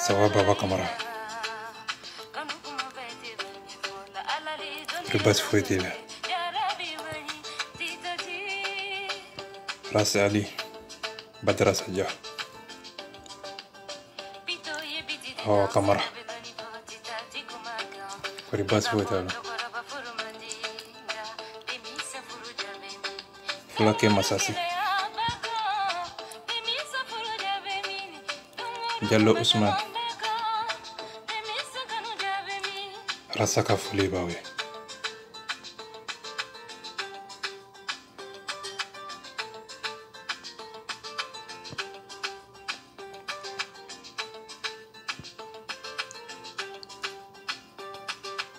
Ça va, Baba Kamara? Le bas fouetté là. Ras Ali, Badra Sadja. Oh, Kamara. Le bas fouetté là. Fulake Masasi. Diallo Ousmane. Rasaka Foulé Bawe.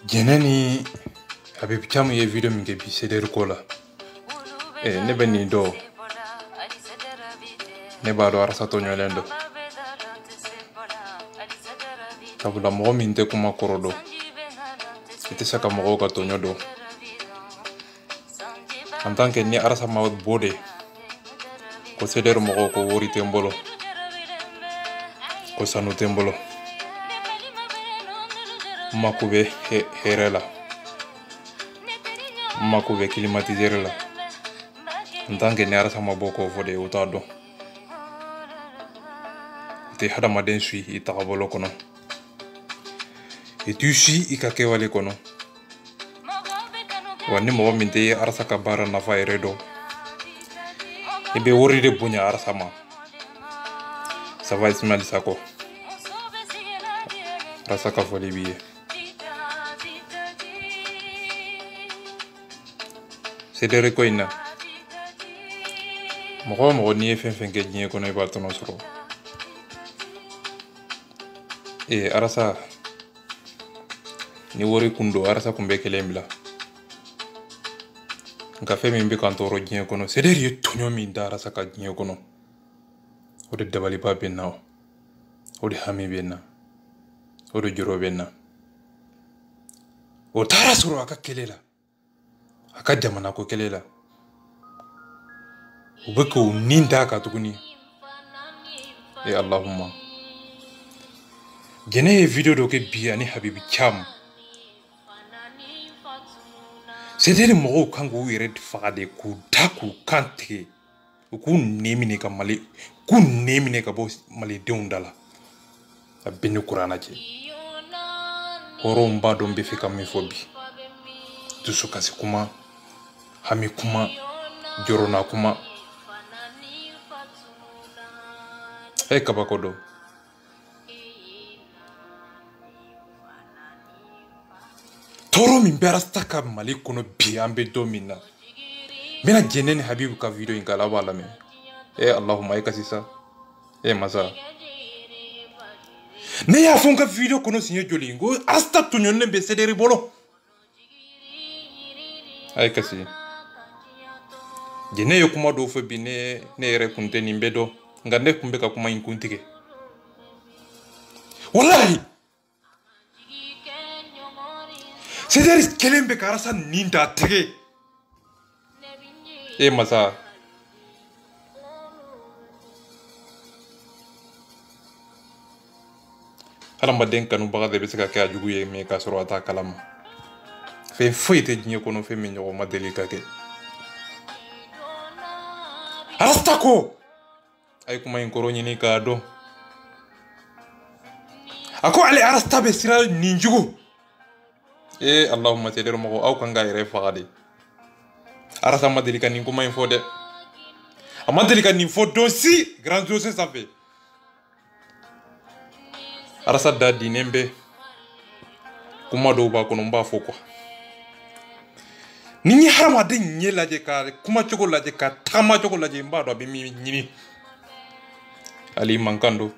Jeneni Habib Cham ye video mi ke bi seder ko la. Ne bani do. Ne ba do arasa to nyolendo. Kabula mo min te kuma korodo. Ite saka mo ka to nyodo. En tant que ni arasa ma bode. Ko seder mo ko wori tembolo. Ko sanu tembolo. Makube herela. Makube climatiser la. En tant que ni arasa ma boko fode utado. Te hada maden sui itakabolo kono. Et tu suis ikake wale kono. Wani mo minte arasa ka bara na fa eredo. Ebe wori de bunya arasa ma. Ça va Ismail Sako. Arasa ka foli biye. C'est de rekoina. Mo ni fen ke jinye kono iba tono soro. E arasa ni wori kundo arasa kumbe kelembla nka fe min be kantoro jinye kono c'est derrière tonyo min da arasa ka jinye kono o de dabali pa benna o de hami benna o de joro benna o tara suru aka kelela aka jamana ko kelela o be ko ninda ka tukuni e Allahumma gene video do ke biani Habibi Cham. C'est-à-dire mo kango yere fagade ku daku kante ku nemine ka mali ku nemine ka bo mali deundala abinu qur'ana je horomba dombe fika mi fobi tusu kasi kuma hami kuma jorona kuma kabakodo toro min berasta ka mali kono bi ambe domina mena jenene Habib ka video inga la wala me Allahumma kasisa masa ne ya fon ka video kono sinye jolingo asta tunyon be sederi bolo kasi jene yo kuma do fo bi ne ere kunte ni mbedo ngande kumbe ka kuma inkuntike wallahi c'est-à-dire kelembe karasa ninda tege masa halamba den kanu baga de bisaka ka jugu ye me ka soro ata kalama fe foite jinye kono fe me nyogo madeli kake arastako ay kuma en koro nyini ka do ako ale arasta be siral ninjugo Allahumma teder mo au kanga ire fagade arasa madeli kan kuma info de amadeli kan info dosi grand dossier ça fait arasa da dinembe kuma do ba kono mba foko nini harama de nyela je ka kuma chokola je ka tama chokola je mba do be mi nyini ali mankando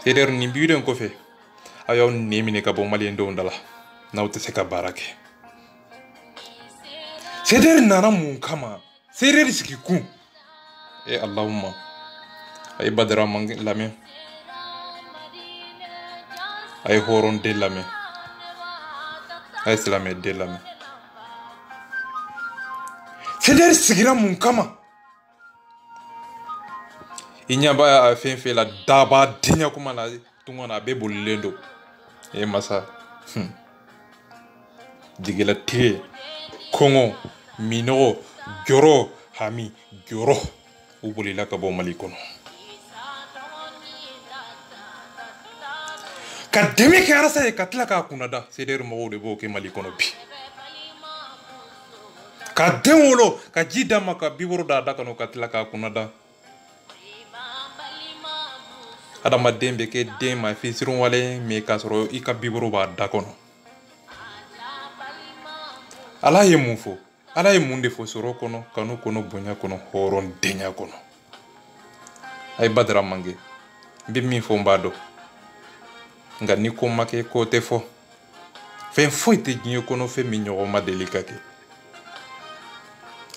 teder ni biuden ko fe ayo nemine ka bo mali ndo ndala na utese ka barake seder nana mun kama seder sikiku Allahumma ay badra mang lame ay horon de lame ay salame de lame seder sigira mun kama Inyaba a fait la daba dinya kuma na tungona be bolendo e masa digela te kongo mino gyoro hami gyoro ubolila ka bo malikono ka demi ke arasa e katla ka kunada seder mo de bo ke malikono bi ka demolo ka jidama ka biboro da kano katla ka kunada adamaden bɛ kɛ den ma fisirun wale mais k'a sɔrɔ i ka biboro b'a da kɔnɔ ala ye mun fɔ ala ye mun de fɔ sɔrɔ kɔnɔ kanu kɔnɔ bonya kɔnɔ hɔrɔndenya kɔnɔ a ye badara mange n bɛ min fɔ n b'a dɔn nka ni ko ma kɛ ko tɛ fɔ fɛn foyi tɛ diɲɛ kɔnɔ fɛn min ɲɔgɔn ma deli ka kɛ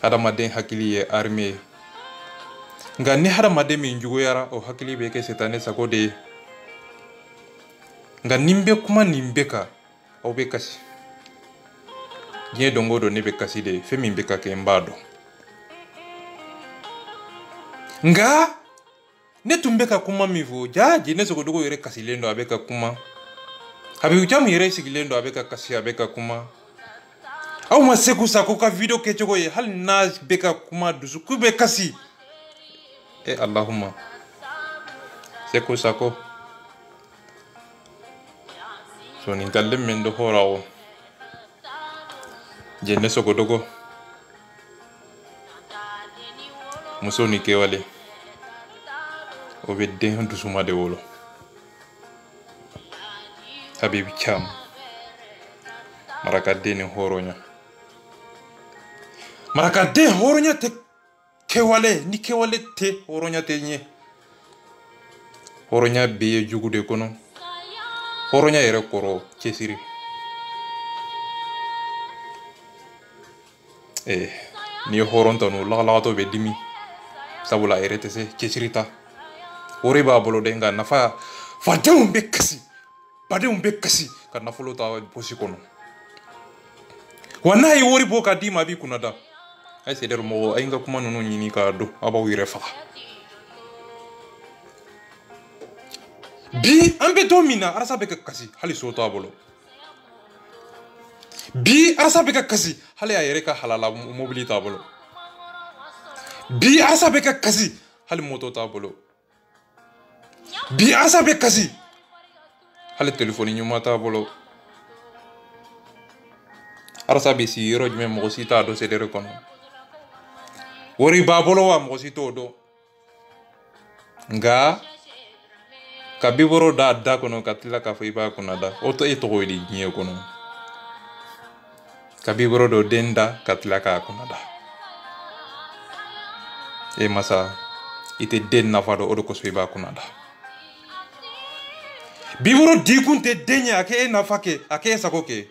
adamaden hakili ye arme ye nga ni hadamaden min juguyara o hakili bɛ kɛ setane sago de ye nga nin bɛ kuma nin bɛ kan aw bɛ kasi diɲɛ don o don ne bɛ kasi de fɛn min bɛ ka kɛ n b'a dɔn nga ne tun bɛ ka kuma min fɔ jaaji ne sogodogo yɛrɛ kasilen don a bɛ ka kuma Habibu Jamu yɛrɛ sigilen don a bɛ ka kasi a bɛ ka kuma aw ma Seku Sako ka video kɛcogo ye hali n'a bɛ ka kuma dusukun bɛ kasi Allahumma Seku Sako so nin kallen min do horawo jenne sogodogo muso ni kewale o be den dusuma de wolo Habibu Jamu maraka den horonya maraka den horonya te kewale ni kewale te horonya te nye horonya biye jugu de kono horonya yere koro cesiri ni horonta no la to be dimi sabula yere te se cesirita hore ba bolo de nga nafa fa dem be kasi badem be kasi ka nafolo ta posi kono wana yi wori boka di ma bi kunada ay seder mo ay nga kuma nunu nyini ka do aba wi refa bi ambe domina arasa be ka kasi hali so ta bolo bi arasa be ka kasi hali ayere ka halala mobility ta bolo bi arasa be ka kasi hali moto ta bolo bi arasa be kasi hali telefoni nyuma ta bolo arasa be si yoro jme mo si ta do seder kono wori babolo wa mo si to do nga ka biboro da kono katila ka foi ba kono da oto e to di nye kono ka biboro do denda katila ka kono da e masa ite den na fado odo ko foi ba kono da biboro dikunte denya ake na fake ake sakoke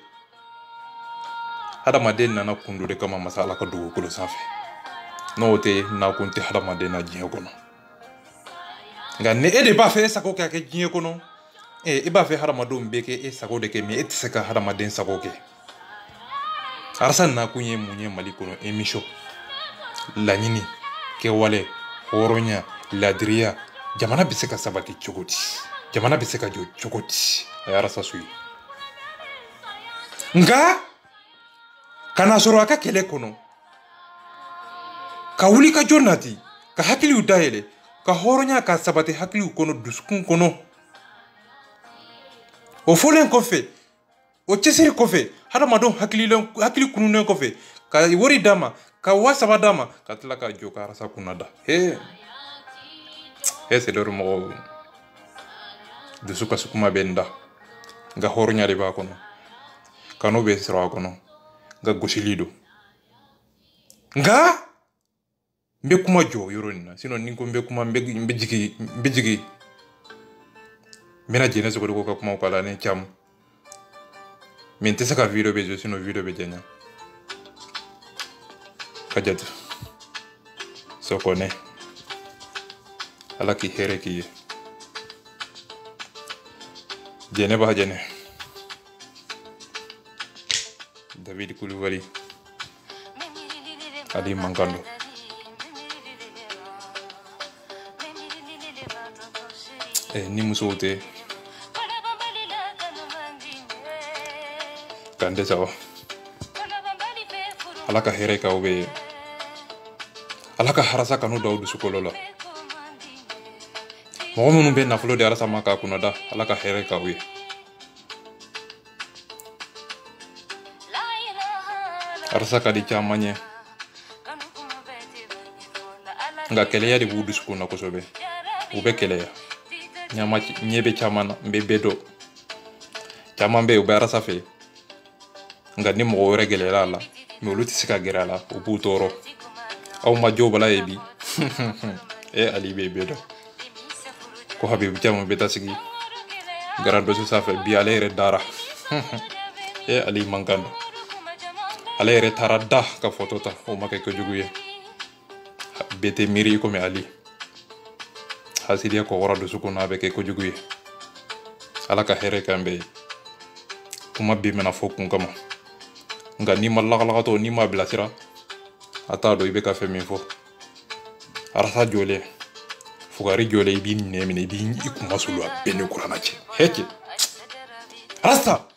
hadamaden nana kundu de kama masala ka dugu kolo sanfɛ n'o tɛ nakun tɛ hadamaden na diɲɛ kɔnɔ nka ni e de b'a fɛ e sago kɛ kɛ diɲɛ kɔnɔ e b'a fɛ hadamadenw bɛ kɛ e sago de kɛ mais e tɛ se ka hadamaden sago kɛ arasa nakun ye mun ye Mali kɔnɔ émission laɲini kɛwale hɔrɔnya ladiriya jamana bɛ se ka sabati cogo di jamana bɛ se ka jɔ cogo di a ye arasa so ye nka kana sɔrɔ a ka kɛlɛ kɔnɔ ka wuli ka jɔ nati ka hakiliw dayɛlɛ ka hɔrɔnya ka sabati hakiliw kɔnɔ dusukun kɔnɔ o fɔlen kɔfɛ o cɛsiri kɔfɛ hadamadenw hakili kununen kɔfɛ ka wari d'a ma ka 3000 d'a ma ka tila ka jɔ ka arasa kunna da sɛdɛrɛ mɔgɔw dusu kasi kuma bɛ n da nka hɔrɔnya de b'a kɔnɔ kanu bɛ sɔrɔ a kɔnɔ nka gosili don nka n bɛ kuma jɔ yɔrɔ nin na sinon ni ko n bɛ kuma n bɛ jigi n bɛna jɛnɛ sogodogo ka kumaw k'a la ni caman mais n tɛ se ka video bɛ jɔ sinon video bɛ jɛnya ka jate sokɔnɛ ala k'i hɛrɛ k'i ye jɛnɛ b'a jɛnɛ David Kulubali Ali Mankando ni musow tɛ k'an dɛsɛ wa ala ka hɛrɛ k'aw bɛ ye ala ka harasa kanu d'aw dusukolo la mɔgɔ minnu bɛ nafolo di arasa ma k'a kunna da ala ka hɛrɛ k'aw ye arasa ka di caman ɲɛ nka kɛlɛya de b'u dusukun na kosɛbɛ u bɛ kɛlɛya ɲɛ bɛ caman na n bɛ bɛɛ dɔn caman bɛ yen u bɛ arasa fɛ nka ni mɔgɔ wɛrɛ gɛlɛyara a la mɛ olu tɛ se ka gɛrɛ a la u b'u tɔɔrɔ aw ma jo bala ye bi ali bɛ bɛɛ dɔn ko habibu caman bɛ taa sigi garadosi sanfɛ bi ale yɛrɛ dara ali man kan dɔn ale yɛrɛ taara da ka foto ta o ma kɛ kojugu ye bɛɛ tɛ miiri i komi ali hasidiya kɔkɔra dusukun na a bɛ kɛ kojugu ye ala ka hɛrɛ k'an bɛɛ ye kuma bɛ mɛna fɔ kun kama nka n'i ma lagalagatɔ n'i ma bilasira a t'a dɔn i bɛ ka fɛn min fɔ arasa jɔlen fugari jɔlen i b'i nɛ minɛ i b'i kuma sulu a bɛɛ ni kuranna cɛ hɛkɛ arasa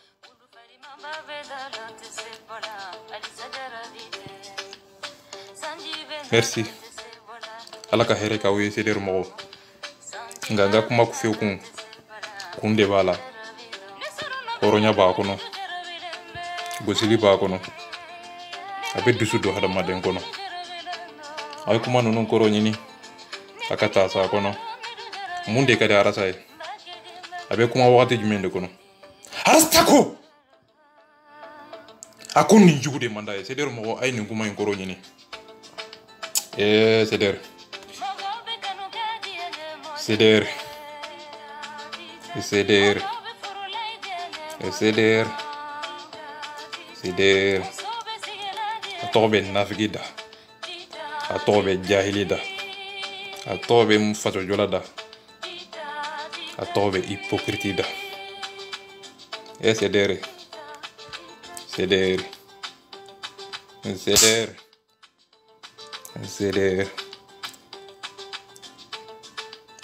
merci ala ka hɛrɛ k'aw ye sedɛri mɔgɔw nka n ka kuma fɛw kun de b'a la hɔrɔnya b'a kɔnɔ gosili b'a kɔnɔ a bɛ dusu don hadamaden kɔnɔ a ye kuma ninnu kɔrɔ ɲini a ka taa sa kɔnɔ mun de ka di arasa ye a bɛ kuma wagati jumɛn de kɔnɔ arasa ko a ko nin jugu de man d'a ye sedɛri mɔgɔ a ye nin kuma in kɔrɔ ɲini sedɛri sedɛri sedɛri sedɛri sedɛri a tɔgɔ bɛ nafigi da a tɔgɔ bɛ jahili da a tɔgɔ bɛ fasojɔla da a tɔgɔ bɛ hypocrite da sedɛri sedɛri sedɛri sedɛri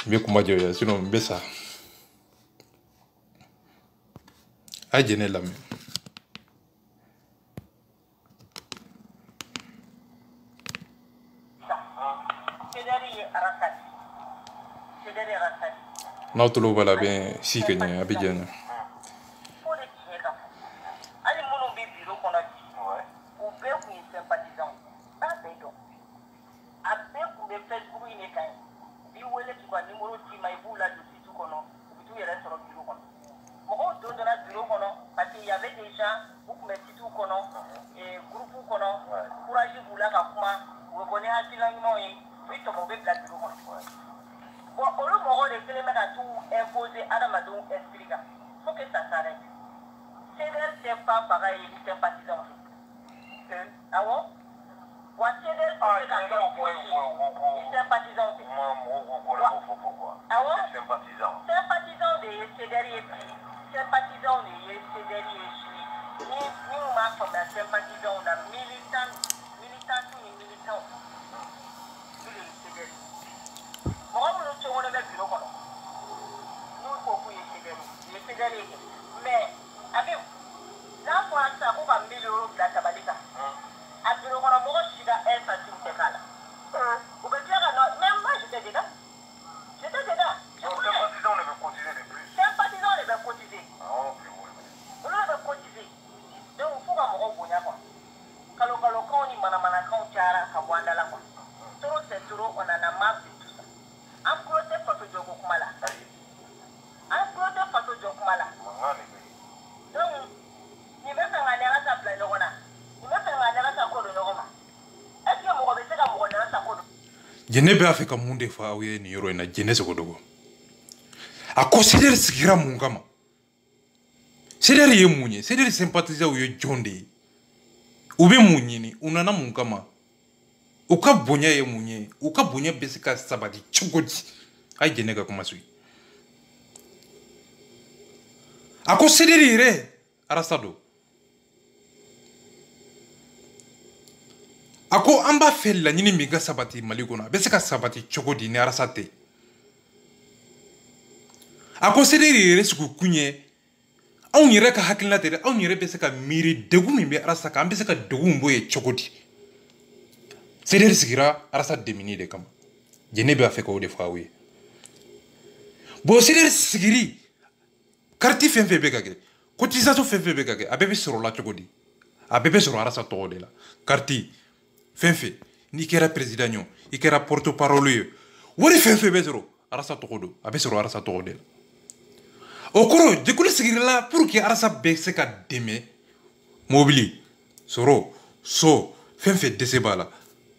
n bɛ kuma jɔ ya sinon n bɛ sa a ye jɛnɛ lamɛn n'aw tulo b'a la a bɛ si kɛ ɲɛ a bɛ jɛ ɲɛ jɛnɛ bɛ a fɛ ka mun de fɔ aw ye nin yɔrɔ in na jɛnɛ seko dogo a ko sedɛri sigira mun kama sedɛri ye mun ye sedɛri sympathisant ye jɔn de ye u bɛ mun ɲini u nana mun kama u ka bonya ye mun ye u ka bonya bɛ se ka sabati cogo di a ye jɛnɛ ka kuma so a ko sedɛri yɛrɛ arasa don a ko an b'a fɛ laɲini min ka sabati mali kɔnɔ a bɛ se ka sabati cogo di ni arasa tɛ ako sederi yere sugu kunye anw yere ka hakilina tere anw yere be se ka miri degu min be arasa ka an be se ka degu min boye cogodi sederi sigira arasa demini de kama jene be afeka o de fa we bo sederi sigiri karti fenfe be kage cotisation fenfe be kage abebe soro la cogodi abebe soro arasa to de la karti fenfe ni kera president nyo i kera porte parole yo wori fenfe be soro arasa to do abe soro arasa to de la okoro jekule sigirila pour que arasa be se ka deme mobili soro so fenfe dese bala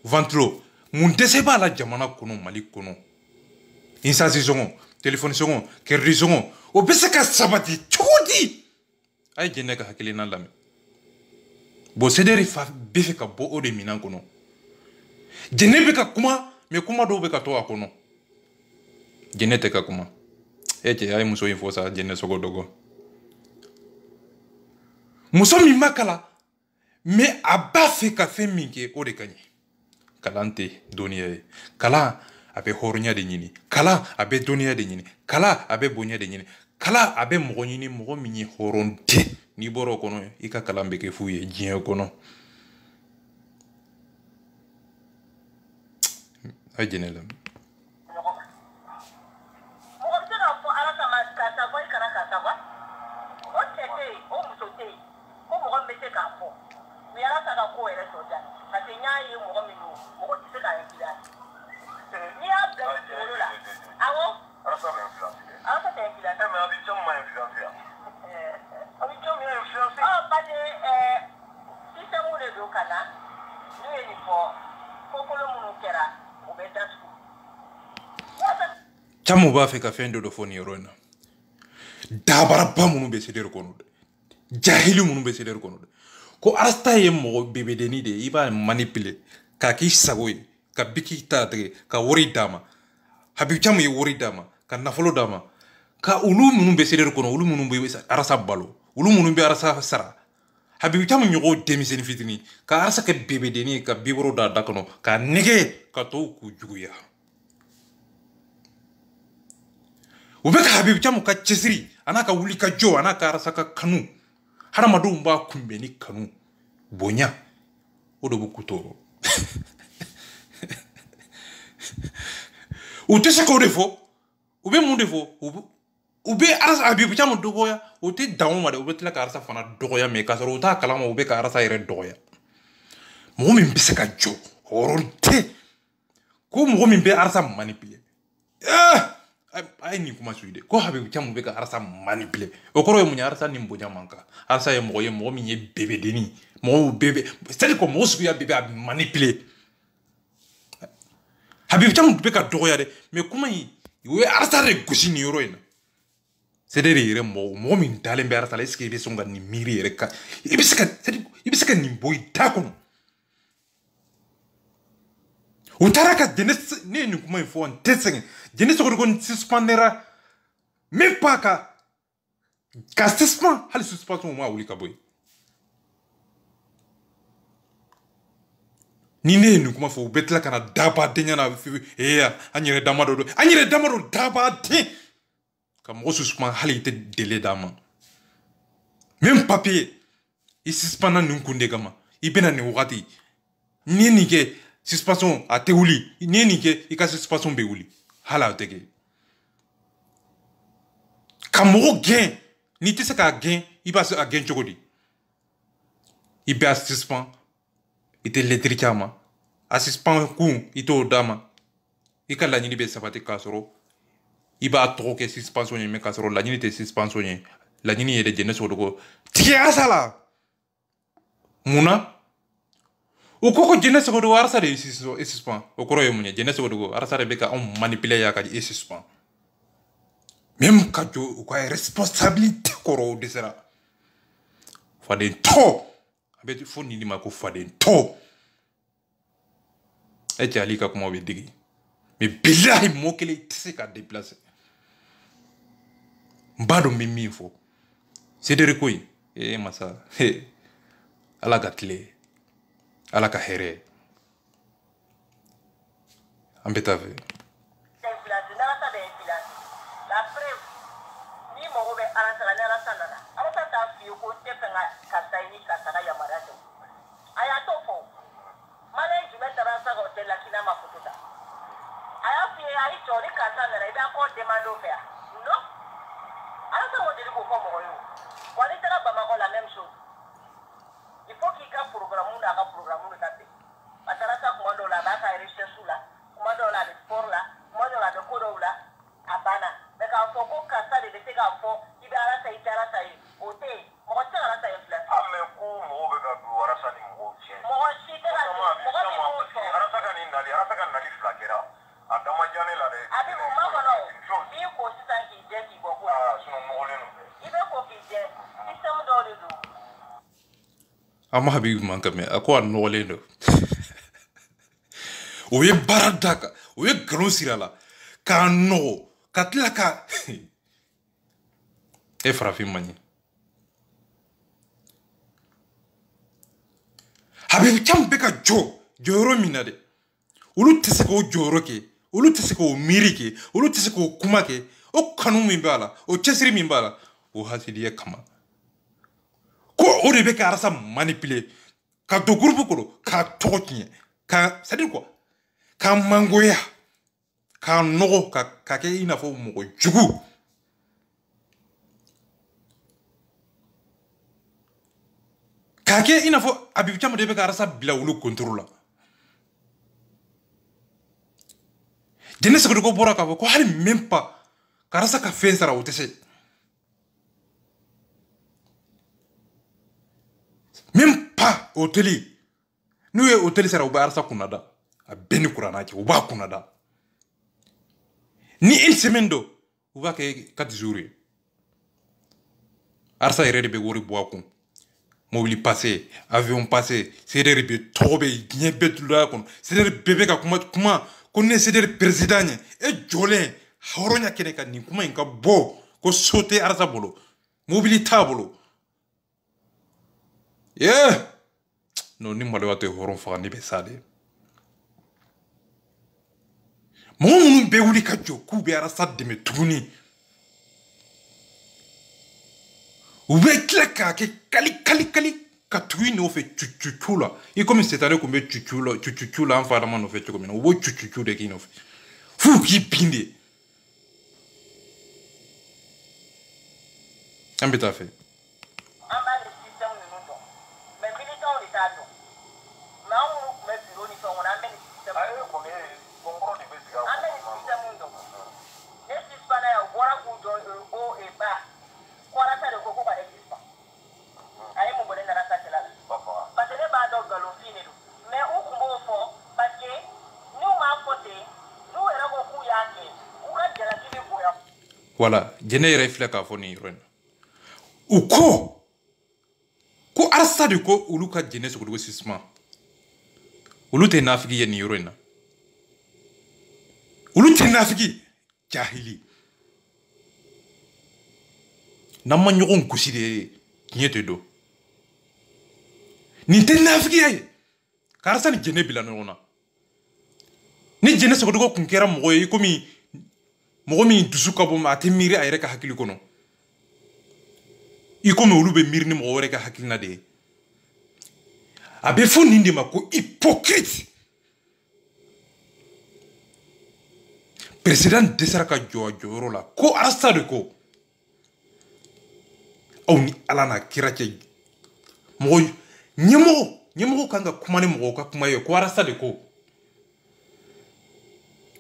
ventlo mun dese bala jamana kono mali kono insasi songo téléphone songo kerdi songo o be se ka sabati chodi ay jenne ka hakilina lame bo sederi fa be fe ka bo o de minan kono jenne be ka kuma me kuma do be ka to akono jenne te ka kuma eche ay muso info sa jenne sogo dogo muso mi makala me aba fe ka fe minke o de kanyi kalante doniya kala abe horonya de nyini kala abe doniya de nyini kala abe bonya de nyini kala abe mogo nyini mogo minyi horonte ni boro kono ika kala mbeke fuye jien kono ay jenne lam Chamu ba fe ka fendo do foni rona dabara ba munu be seder kono jahili munu be seder kono ko arasta ye mo bebe deni de iba manipule ka ki sagoy ka biki ta de ka wori dama habi chamu ye wori dama ka nafolo dama ka ulu munu be seder kono ulu munu be arasa balo ulu munu be arasa sara habi chamu nyogo demiseni fitini ka arasa ke bebe deni ka biboro da dakono ka nege ka to ku juguya ubeka habibu chamu ka chesiri anaka wuli ka jo anaka arasa ka kanu hara madu mba kumbe ni kanu bonya odo bukutoro utese ko defo ube mu defo ube arasa habibu chamu dogoya uti dawo made ube tla ka arasa fana dogoya me kasoro uta kalama ube ka arasa ire dogoya mo min bisa ka jo horonte ko mo min be arasa manipule ay ni kuma suide ko habibu chamu be ka arasa manipule okoro ye munya arasa ni mbonya manka arasa ye mo mi ye bebe deni mo bebe c'est ko mo su ya bebe a manipule habibu chamu be ka dogoya de mais kuma yi we arasa re gosi ni yoro ina c'est de re mo mi dalen be arasa est-ce que be songa ni miri re ka ibisaka ni boy takono utaraka jenes ne ni kuma info on teseng jenes ko kon suspendera même pas ka suspend hal suspension mo wuli ka boy ni ne ni kuma fo betla kana daba denya na anyere damado daba de comme mo suspend hal ite délai dama même papier il suspend nan kunde kama ibena ni wakati ni ke suspension a te wuli ni ke i ka suspension be wuli hala tege kamo gain ni te se ka gain i ba se a gain chogodi i be a suspend ite letri chama a suspend ku ito dama i ka la ni be sabate kasoro i ba to ke suspension ni me kasoro la ni te suspension ni la ni ye de jeunesse wodo tia sala muna ukoko jeunesse ko do arasa de suspend okoro ye munye jeunesse ko do arasa de beka on manipuler ya ka di suspend même ka jo ko ay responsabilité koro de sera fade to abe fo ni ma ko fade to e ti ali ka ko mo be digi mais billahi mo kele tse ka déplacer mbado mimi fo c'est de rekoy e masa ala gatle ala ka here ambeta ve Ama Habib Mankame, à quoi nous allons? Oye baradaka, oye grosirala, ka no, ka tlaka. E farafin mani. Habib cham beka joro minade. Ulu teseko joro ke, ulu teseko miri ke, ulu teseko kuma ke, o kanu mimbala, o chesiri mimbala, o hasidiye kama. Ko o de beka arasa manipuler, ka do groupe kolo, ka tokotinye, ka, ça dit quoi? Ka mangoya, ka nogo, ka ke ina fo mogo jugu. Ka ke ina fo Habib cham de beka arasa bila ulu contrôle. Jene se ko bora ka ko hali même pas karasa ka fen sara otese même pas hôteli nous e hôteli sara uba arsa kunada a beni kurana ki uba kunada ni une semaine do uba ke 4 jours arsa ere be wori boakun mobili passé avion passé c'est be tobe nyebe dula kon c'est bebe ka kuma konne c'est président e jolé horonya kene ka ni kuma inka bo ko sauter arsa bolo mobili tabolo yeah no ni male wate horon fa ni be sale mo mun be wuli ka jo ku be arsa de me tuni ube klaka ke kali ka tui no fe chuchuchula e comme c'est allé comme chuchuchula en fa da man no fe comme no wo chuchuchu de ki no fe fu ki pinde ambita fe voilà jene refle ka foni ren uko ko arsa de ko uluka jene so ko sisma ulute nafigi ye ni ren ulute nafigi jahili namma nyogon kuside nyete do ni te nafigi ay karsa ni jene bilanona ni jene so ko kunkera mo yi komi mogomi dusuka bo ma te miri ayre ka hakili kono iko me ulube miri ni mo ka hakili na de abe fo nindi ma ko hypocrite président de saraka joro la ko arasta de ko on alana kirache mo nyemo kanga kumane mo ka kumaye ko arasta de ko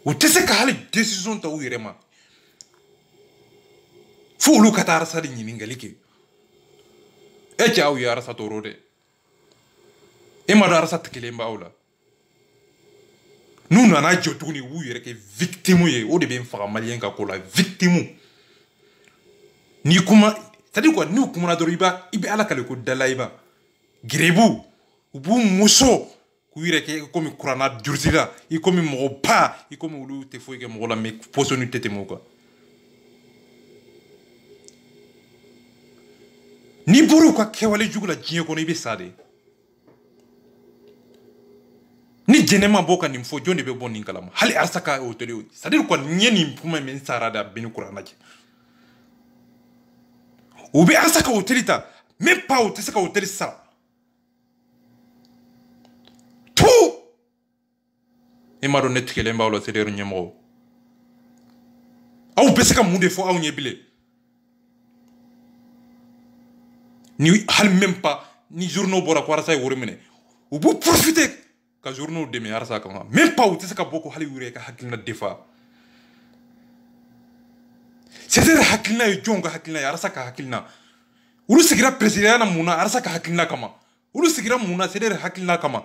ou tese ka hali décision ta uyirema fo lu katara sa ni ningali ke e ja u yara sa torode e ma dara sa tikele mbawla nous na na jotuni uyire ke victime ye o de be mfaka malien ka kola victime ni kuma c'est-à-dire quoi ni kuma na doriba ibe ala kale ko dalaiba grebu ubu muso kuire ke komi kurana dursila i komi mo pa i komi ulu te foi ke mo la me posonu tete moka ni buru ka kewale jugula jinye ko ni be sade ni jenema boka ni mfo jonde be bonni kalama hali arsaka o tele c'est-à-dire quoi nyeni puma men sarada bin kurana ke u be arsa ka hôtel ta même pas o tese ka hôtel sara tout e ma do net kele mba lo seder nyemo aw be se ka mun de fo aw nyebile ni hal même pas ni journaux bora ko arsa wori mine u bu profiter ka journaux de me arsa ka même pas o tese ka boko hali wure ka hakilna defa c'est-à-dire hakilna e jonga hakilna ya arsa ka hakilna ulu sigira president na muna arsa ka hakilna kama ulu sigira muna c'est-à-dire hakilna kama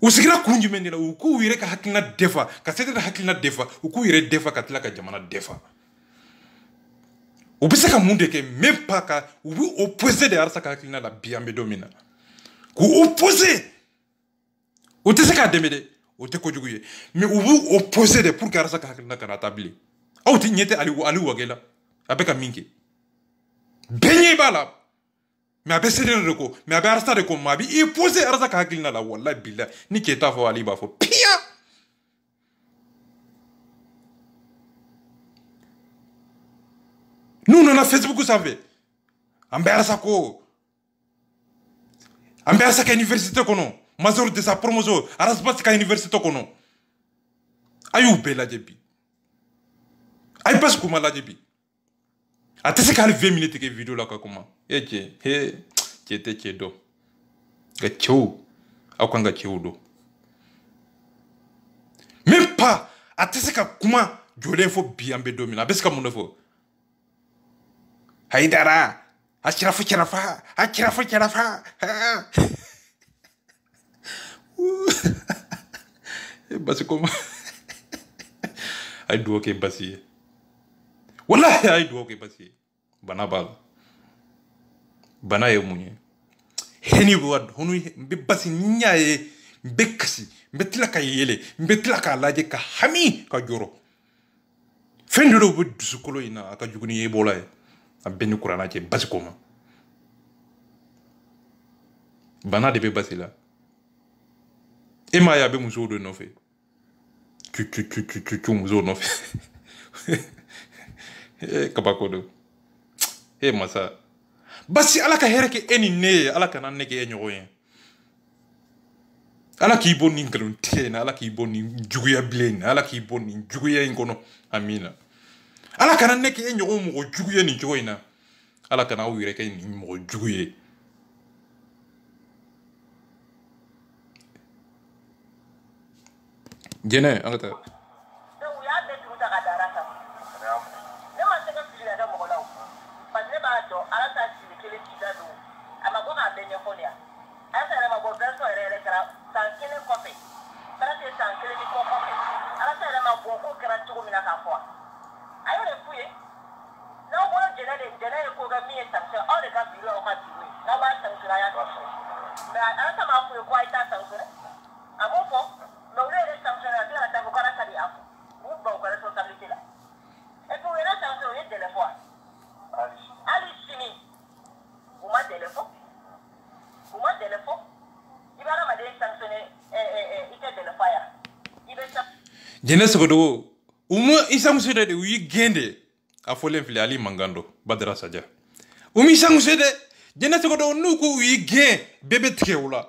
usigira kunji mendela uku wire ka hakilna defa ka c'est-à-dire hakilna defa uku wire defa ka tila ka jamana defa ubisa ka munde ke même pas ka ubu opposé de arsa ka hakilna la biambe domina ku opposé o te se ka demede o te ko juguye mais ubu opposé de pour que arsa ka hakilna kana tabli aw ti nyete ali wagela abeka minke benye bala mais abe seder de ko mais abe arsa de ko ma bi opposé arsa ka hakilna la wallahi billah ni ke ta fo ali ba fo pia nous on a Facebook vous savez ambe arsa ka université kono major de sa promotion arasbat ka université kono ayu bela jebi ay pas kuma la jebi atese ka 20 minutes ke vidéo la ka kuma eje he chete chedo ga chou akwanga cheudo même pas atese ka kuma jole fo biambe domina beska mun fo haidara achirafu chirafa basi como ay duo ke basi wallahi ay duo ke basi bana bal bana ye munye heni wad honu be basi nyaaye bekasi betla ka yele betla ka laje ka hami ka joro fendoro bu dusukolo ina aka juguni ye bolay abeni kurana ke basi como bana de be basi la e ma ya be muso do no fe tu muso no fe kabakodo masa basi ala ka here ke eni ne ala kana ne ke enyo yen ala ki bonni ngalon tena ala ki bonni juguya blen ala ki bonni juguya ngono amina ala kana ne ke enyo mo juguya ni joina ala kana wire ke ni mo juguye jene angata jene sogodo umu isam sede de wi gende a folen fili ali mangando badra sadia umi isam sede jene sogodo nuko wi gen bebe tkewula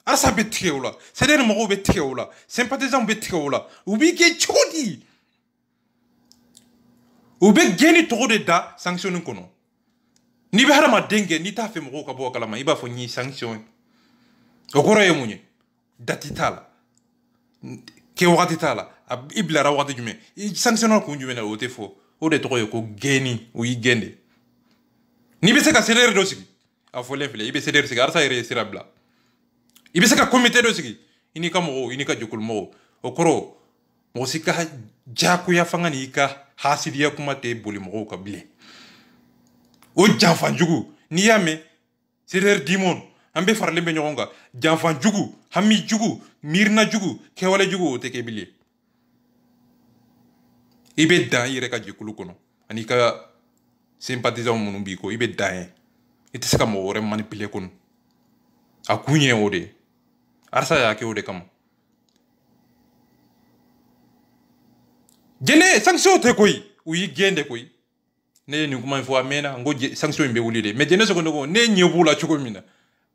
asa be tkewula sede mo be tkewula sympathisant be tkewula ubi ke chodi ube geni to de da sanction kono ni be harama denge ni ta fe mo ka bo kala ma iba fo ni sanction okoro yemunye datitala ke wakati tala iblara wakati jume sanctionnal ko jume na ote fo o de to ko geni o yi gende ni be se ka seder do sigi a fo le fele ibe seder sigi arsa ire sirabla ibe se ka comité do sigi ini ka mo ini ka jukul mo okoro mo sika jaku ya fangani ka hasidiya kuma te boli mo ka bile o janfan jugu ni yame seder dimon ambe farle be nyonga janfan jugu hami jugu mirna jugu kewale jugu te kebili ibe dan yire ka jikulu kono ani ka sympathisant munu bi ko ibe dan ite saka mo wore manipuler kono akunye ode arsa ya ke ode kam jene sanction te koy uyi gende koy ne ni kuma info amena ngo sanction be wulide mais jene so ko ne nyebula chuko mina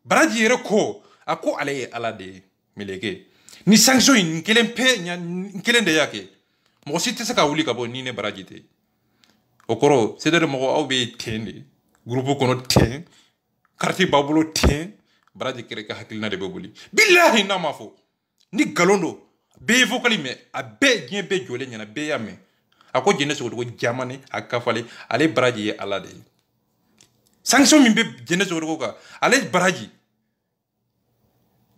baraji yere ko ako ale ala de mileke ni sanction in kelen pe nya kelen de yake mo site saka wuli ka bo ni ne baraji te okoro c'est-à-dire mo aw be tende groupe kono ten quartier babulo ten baraji kere ka hakilina de be wuli billahi na mafo ni galondo be vocali me a be gien be jole nyana be yame ako jene so ko jamane akafale ale baraji ye ala de sanction min be jene so ko ka ale baraji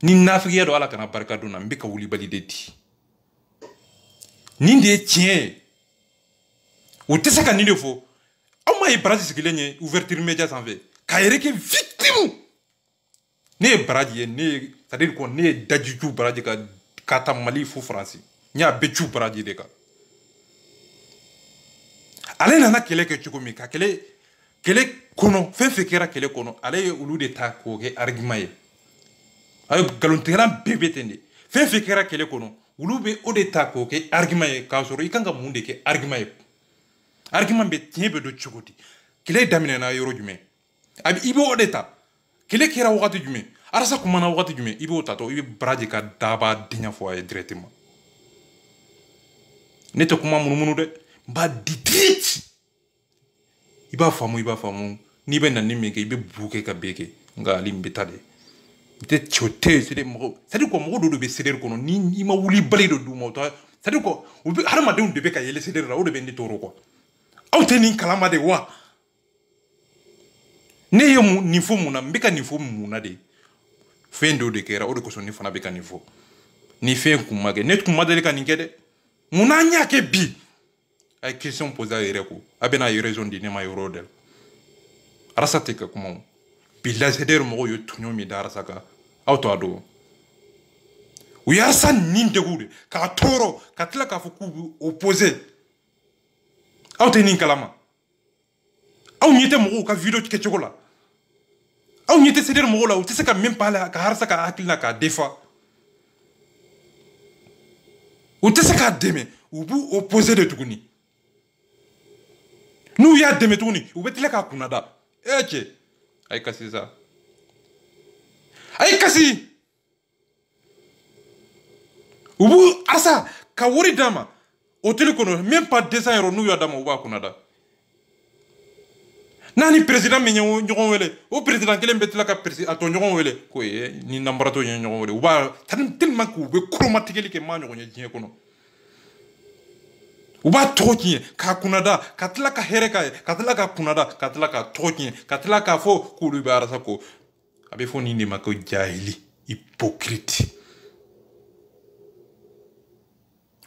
ni nafiya do ala kana barka duna mbe ka wuli bali de ti ni de tien o tese ka ni de fo aw ma e baraji sigilenye ouverture média sans fait ka yere ke victime ne baraji ye ne c'est-à-dire ko ne dajiju baraji ka kata mali fo france nya bechu baraji de ka ale nana kele ke chukomi ka kele kono fe kera kele kono ale ulu de ta ko ke argument ye ay galonteran bebe tende fe kera kele kono ulu be o de ta ko ke argument ye ka soro ikanga munde ke argument ye argument be tiebe do chukoti kele damine na yoro jume abi ibo o de ta kele kera wakati jume arasa kumana wakati jume ibo tato ibe braji ka daba dinya fo ay directement neto kuma munu de ba ditrit iba famu ni be nan ni meke ibe buke ka beke nga ali mbetade te chote c'est mo c'est ko mo do be seder ko ni ima wuli bali do du mo to c'est ko har ma de be ka yele seder ra o de be ni toro ko aw te ni kalama de wa ne yemu ni fo mu na mbeka ni fo mu na de fendo de kera o de ko so ni fana be ka ni fo ni fe kuma ge net kuma de ka ni kede muna nya ke bi ay question posée à Yereko abena y raison di nema yoro del arasate ka kuma billa seder mo yo tunyo mi darasaka auto ado u yarsa nin degude ka toro ka tla ka fuku opposé auto nin kalama aw nyete mo ka video ke chokola aw nyete seder mo la u tse ka même pas la ka harsa ka akilna ka defa u tse ka deme u bu opposé de tukuni nous ya deme tuni u betile ka kunada eche ay kasi ça ay kasi ubu asa ka wori dama hôtel kono même pas 200 euros nous ya dama uba kunada nani président me ñogon wele o président kelen betile ka président to ñogon wele ko ni nambarato ñogon wele uba tellement ko be chromatique ke ma ñogon ñe kono uba toki ka kunada katla ka hereka katla ka kunada katla ka toki katla ka fo kulu bara sako abe fo ni ma ko jahili hypocrite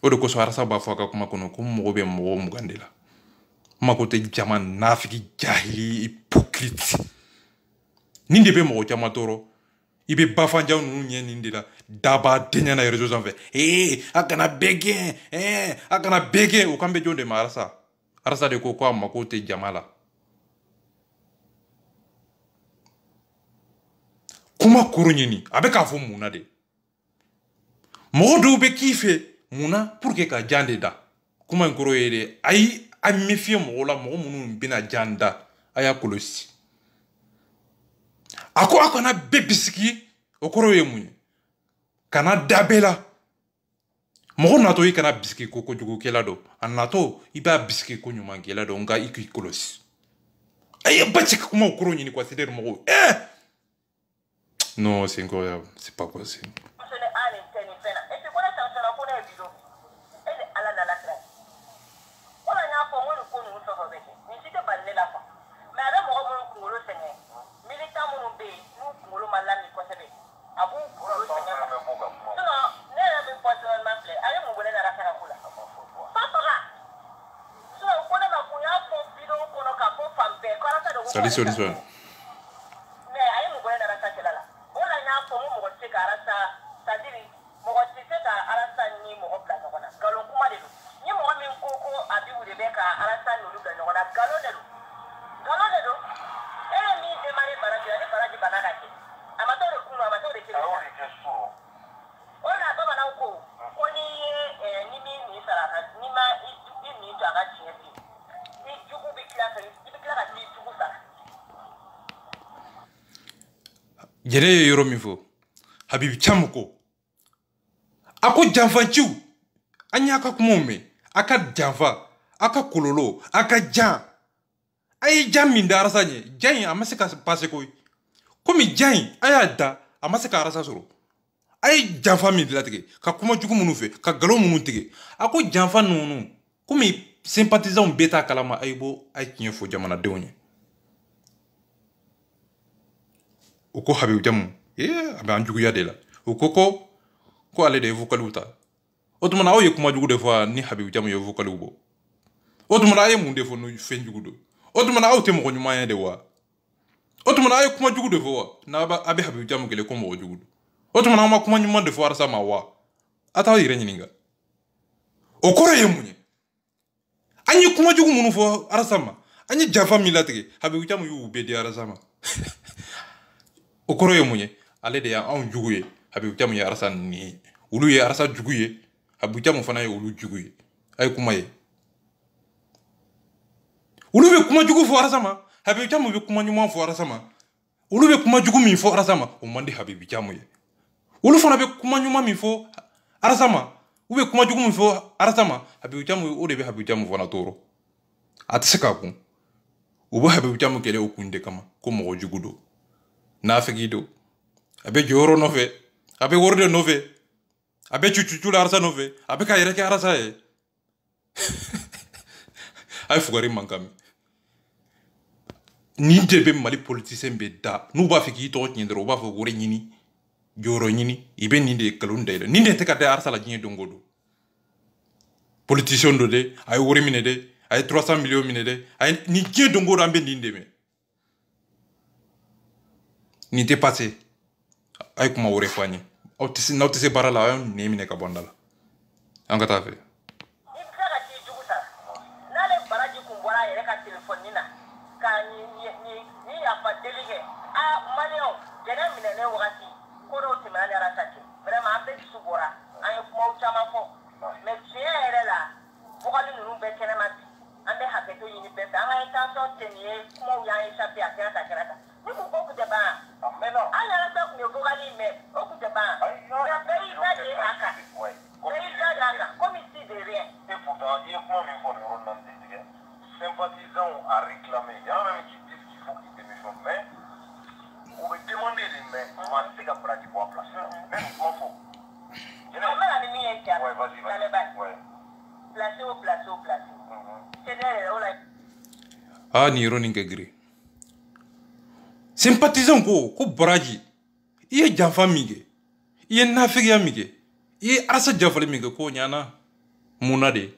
o de ko so arasa ba fo ka kuma kono ko mo be mo mugandela mako te jama nafiki jahili hypocrite ninde be mo jama toro ibe bafanja nu nyeni ndila daba denya na réseaux en fait akana bege o kambe jonde marasa arasa de ko kwa makote jamala kuma kurunyini abe ka fo muna de modo be kife muna pour que ka jande da kuma nkoro yede ay amifie mo la mo munu bina janda aya kolosi ako akona bebisiki okoro ye munye kana dabela mo nato yi kana biski ko jugo kela do anato iba biski ko nyuma kela do nga iki kolosi ay bachi kuma okoro nyini kwa ceder mo non c'est incroyable c'est pas possible Salut solution. Mais ayi mo gona rasa kelala. Ola nya ko mo mo se karasa sadiri mo ko se ka arasa ni mo ko plaza kona. Galon kuma de do. Ni mo min ko abi wude be ka arasa no lu ga nyona galon de do. Galon de do. Mi de mari baraji banaka ke. Amato de kuno amato de kele. Ola baba na ko. Oni ni mi saraka ni ma ni to aga chiesi. Ni jugu bi kila jene ye yoro min fo Habib Thiam ko ako janfanciw an y'a ka kumaw mɛn a ka janfa a ka kololo a ka jan a ye jan min da arasa ɲɛ jan in a ma se ka pase koyi komi jan in a y'a da a ma se ka arasa sɔrɔ a ye janfa min latigɛ ka kuma jugu minnu fɛ ka nkalon minnu tigɛ a ko janfa ninnu komi sympathisants bɛɛ t'a kalama a ye bɔ a ye tiɲɛ fɔ jamanadenw ye o ko Habib Thiam a bɛ an juguya de la o ko ale de ye vocaliw ta o tuma na aw ye kuma jugu de fɔ ni Habib Thiam ye vocaliw bɔ o tuma na a ye mun de fɔ ni fɛn jugu don o tuma na aw tɛ mɔgɔ ɲuman ye de wa o tuma na a ye kuma jugu de fɔ wa n'a bɛ Habib Thiam kɛlɛ ko mɔgɔ jugu don o tuma na an ma kuma ɲuman de fɔ arasa ma wa a t'aw yɛrɛ ɲininka o kɔrɔ ye mun ye an ye kuma jugu minnu fɔ arasa ma an ye janfa min latigɛ Habib Thiam y'u bɛɛ di arasa ma o kɔrɔ ye mun ye ale de y'anw jugu ye Habib Thiam ye arasa ni ye olu ye arasa jugu ye Habib Thiam fana ye olu jugu ye a ye kuma ye olu bɛ kuma jugu fɔ arasa ma Habib Thiam bɛ kuma ɲuman fɔ arasa ma olu bɛ kuma jugu min fɔ arasa ma o man di Habib Thiam ye olu fana bɛ kuma ɲuman min fɔ arasa ma u bɛ kuma jugu min fɔ arasa ma Habib Thiam o de bɛ Habib Thiam fana tɔɔrɔ a tɛ se k'a kun u bɛ Habib Thiam kɛlɛ o kun de kama ko mɔgɔ jugu don naafigi don a bɛ jɔyɔrɔ nɔfɛ a bɛ wari de nɔfɛ a bɛ cucu la arasa nɔfɛ a bɛ ka yɛrɛ kɛ arasa ye a ye fugari mankan mɛn nin de bɛ Mali politicien bɛ da n'u b'a fɛ k'i tɔgɔ tiɲɛ dɔrɔn u b'a fɔ wari ɲini jɔyɔrɔ ɲini i bɛ nin de nkalon da i la nin de tɛ ka da arasa la diɲɛ don o don politicien do de a ye wari minɛ dɛ a ye 300 millions minɛ dɛ a ye nin diɲɛ don o don an bɛ nin de mɛn nin tɛ passé a ye kuma wɛrɛ fɔ an ye n'aw tɛ se baara la a y'aw nɛ minɛ ka bɔ an da la an ka taa fɛ ni yɔrɔ nin kɛ giri sympathisant ko Baraji i ye janfa min kɛ i ye nafigiya min kɛ i ye arasa janfali min kɛ ko ɲana mun na de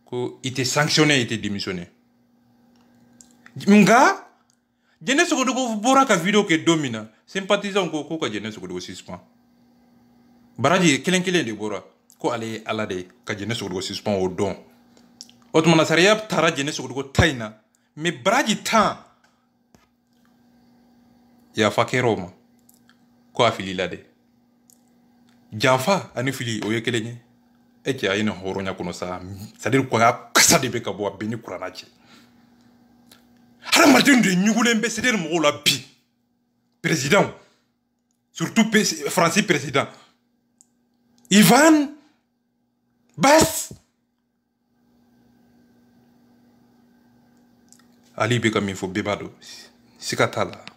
ko i tɛ sanctionné i tɛ démissionné nka Jɛnɛ Sogodogo bɔra ka video kɛ don min na sympathisant ko ka Jɛnɛ Sogodogo suspend Baraji kelen de bɔra ko ale ye Ala de ka Jɛnɛ Sogodogo suspend o don o tuma na sariya taara Jɛnɛ Sogodogo ta in na mais Baraji tan yafa kɛra o ma ko a filila dɛ janfa ani fili o ye kelen ye e cɛ a ye nin hɔrɔnya kɔnɔ sa c'est à dire ko a kasa de bɛ ka bɔ a bɛɛ ni kuranna cɛ hadamadenw de ɲugulen bɛ c'est à dire mɔgɔw la bi président surtout Fransi président Ivan Bass Ali bɛ ka min fɔ bɛɛ b'a dɔn siga t'a la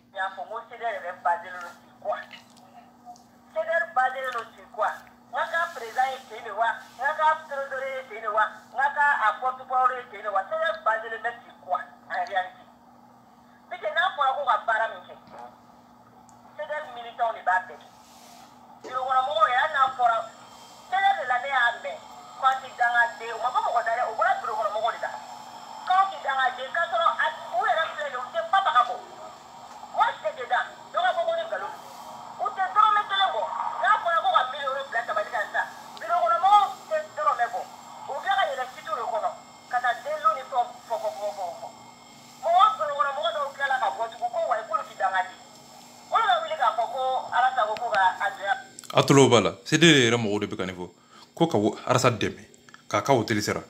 a tulo b'a la c'est de yɛrɛ mɔgɔw de bɛ ka nin fɔ ko ka arasa dɛmɛ k'a ka hôtel sara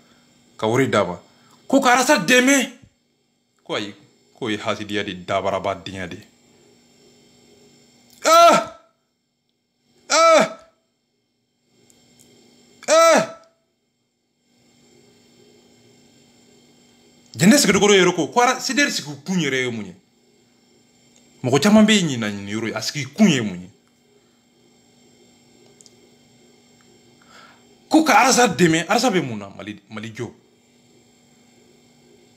ka wari d'a ma ko ka arasa dɛmɛ ko ayi k'o ye hasidiya de dabarabadenya de jende sigi dogoro yero ko kwara sider sigi kunyere munye mo chama be ni na ni yoro asigi kunye munye ko ka arasa deme arasa be muna mali jo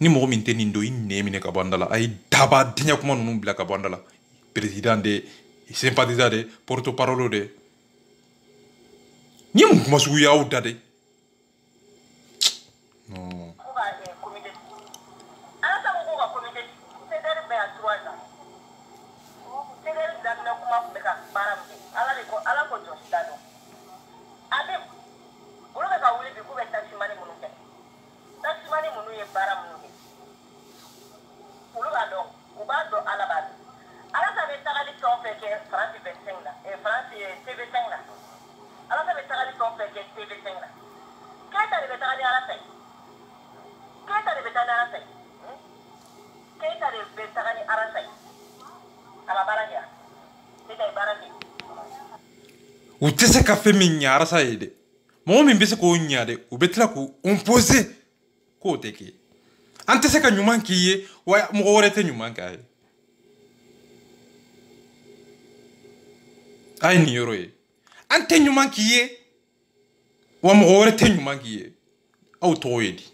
ni mo min teni ndo inne mine ka bandala ay daba dinya kuma nunu bila ka bandala président de sympathisant de porte parole de ni mo kuma su yaw dade no ou te se ka fe min nyara sa yede mo min bese ko nyaade ou betla ko imposer ko teke ante se ka nyuman kiye wa mo worete nyuman kay ay ni yoro ye ante nyuman kiye wa mo worete nyuman kiye aw to yedi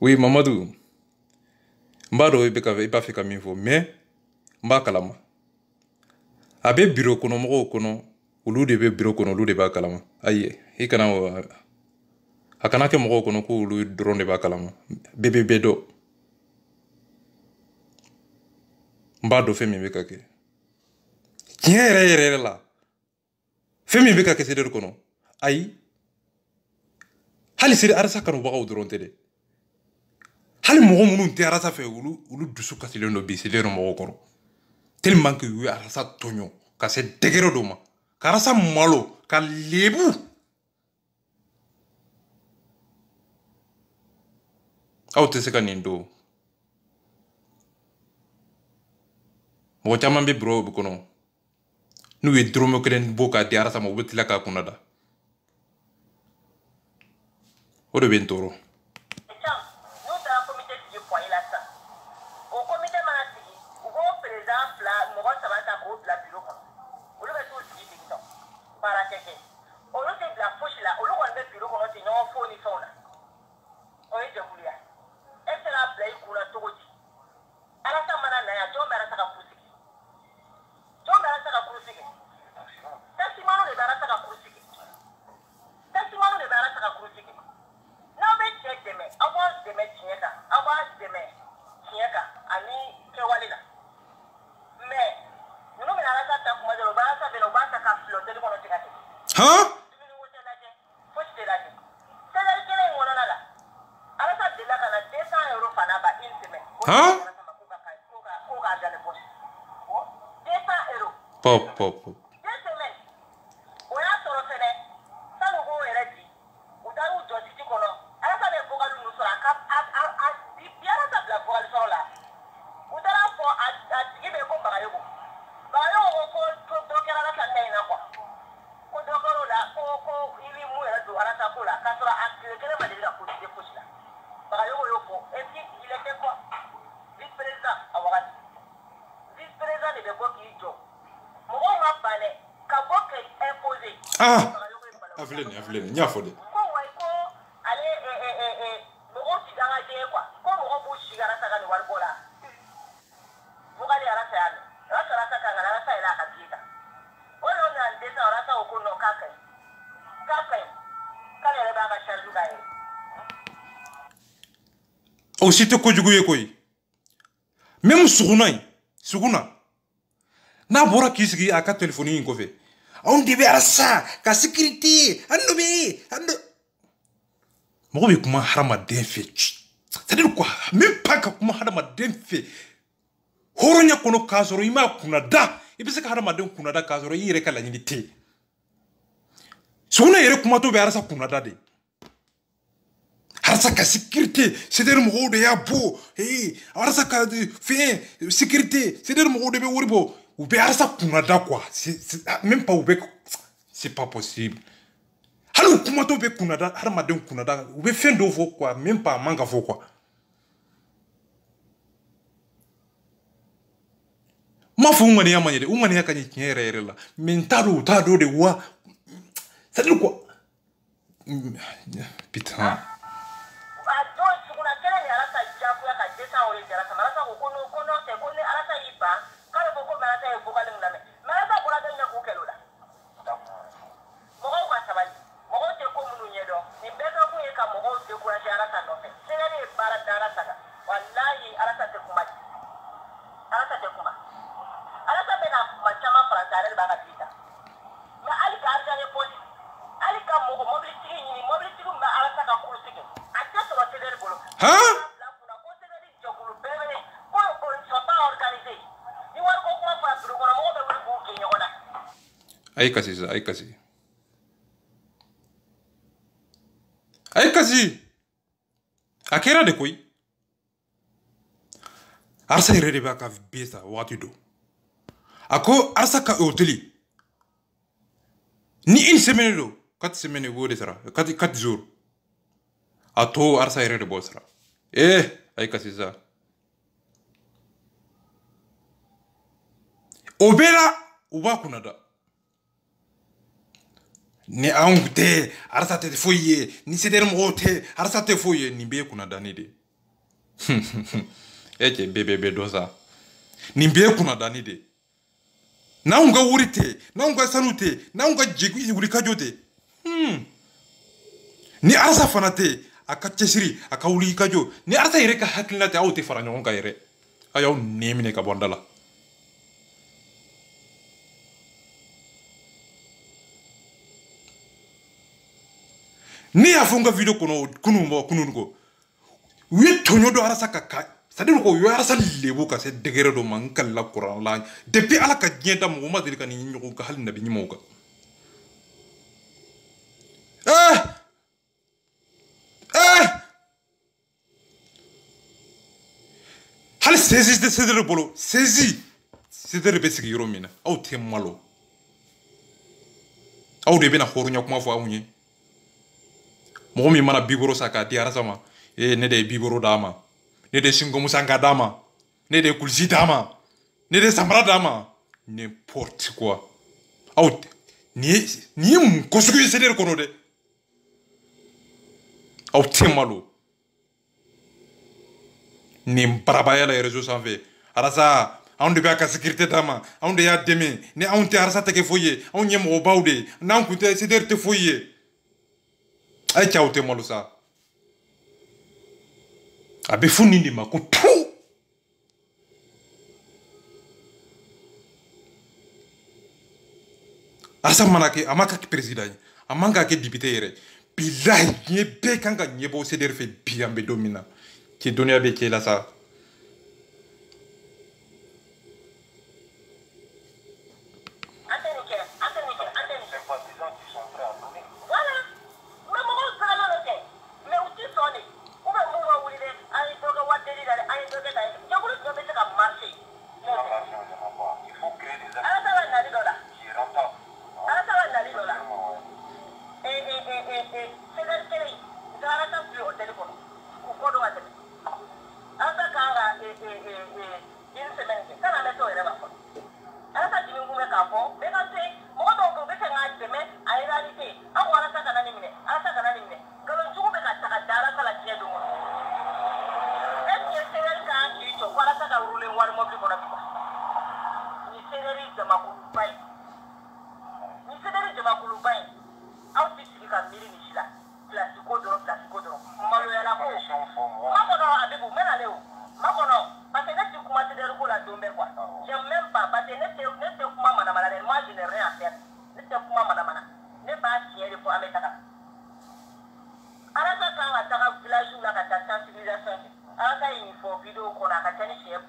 Oui, Mamadou. Mbado iba fika minfo, mais mba kalama. Abe bureau kono moko kono, ulu de be bureau kono ulu de ba kalama. Aye, ikana akana ke moko kono ko ulu drone de ba kalama. Bebe bedo. Mbado femi beka ke. Yere la. Femi beka ke seder kono. Aye. Hali sir arasa kanu baka drone tede. Hali mogo munu te arasa fe ulu dusu kasile no bi sile no mogo kono tellement que yu arasa tonyo ka se degero do ma ka arasa malo ka lebu aw te se ka nindo mo chama be bro bu kono nu we dromo kren boka di arasa mo butila ka kunada o de bentoro Huh? Huh? Pop, pop, pop. Ah, Avelene, nya fode. Aussitôt que je goye koy. Même suguna. Na bora kisigi aka telephone ko fe. On devait à ça, ka sécurité, ando. Mo be kuma harama den fe. C'est-à-dire quoi? même pas ka kuma hadamaden fɛ horonya kono k'a sɔrɔ i m'a kunnada i bɛ se ka hadamaden kunnada k'a sɔrɔ i yɛrɛ ka laɲini tɛ suguna yɛrɛ kumatɔ bɛ arasa kunnada de arasa ka sécurité c'est-à-dire mɔgɔw de y'a bɔ arasa ka fɛn sécurité c'est-à-dire mɔgɔw de bɛ wari bɔ u bɛ arasa kunnada quoi même pas u bɛ c'est pas possible hali u kumatɔ bɛ kunnada hadamaden kunnada u bɛ fɛn dɔw fɔ quoi même pas a man ka fɔ quoi ma fɔ u ŋaniya man ɲɛ dɛ u ŋaniya ka ɲɛ tiɲɛ yɛrɛ yɛrɛ la mais n t'a dɔn u t'a dɔn de wa c'est-à-dire quoi putain ay kasi sa ay kasi a kɛra de koyi arsa yɛrɛ de b'a ka be sa waati do a ko arsa ka hôteli ni une semaine do 4 semaines b'o de sara 4 jours a to arsa yɛrɛ de b'o sara ay kasi sa o bɛɛ la u b'a kunna da ni anw tɛ arasa tɛ foyi ye ni CDR mɔgɔw tɛ arasa tɛ foyi ye nin bɛɛ kunna danni de cɛ bɛɛ dɔ sa nin bɛɛ kunna danni de n'anw ka wari tɛ n'anw ka sanu tɛ n'anw ka wulikajɔ tɛ ni arasa fana tɛ a ka cɛsiri a ka wulikajɔ ni arasa yɛrɛ ka hakilina tɛ aw tɛ fara ɲɔgɔn kan yɛrɛ a y'aw nɛn minɛ ka bɔ n da la ni y'a fɔ n ka video kɔnɔ kunun ko u ye tɔɲɔ dɔ arasa ka c'est-à-dire ko u ye arasa lebu ka se degré dɔ ma n kalila kuran la depuis ala ka diɲɛ da mɔgɔ ma deli ka nin ɲɔgɔn ka hali nabi ɲumanw kan hali saisie tɛ CDR bolo saisie CDR bɛ sigi yɔrɔ min na aw tɛ malo aw de bɛna hɔrɔnya kuma fɔ anw ye mɔgɔ min mana biboro sa k'a di arasa ma ne de ye biboro d'a ma ne de ye singomusanka d'a ma ne de ye kulisi d'a ma ne de ye samara d'a ma n'importe quoi aw nin ye mun ko sugu ye CDR kɔnɔ dɛ aw tɛ malo nin barabaya la réseau sanfɛ arasa anw de b'a ka sécurité d'a ma anw de y'a dɛmɛ ni anw tɛ arasa tɛ kɛ foyi ye anw ye mɔgɔbaw de n'anw kun tɛ CDR tɛ foyi ye ay cɛw tɛ malo sa a bɛ fɔ nin de ma ko tu arasa mana kɛ a ma kɛ président ye a man ka kɛ député yɛrɛ bilahi diɲɛ bɛɛ kan ka ɲɛbɔ CDR fɛ bi an bɛ don min na cɛ dɔnniya bɛ cɛ la sa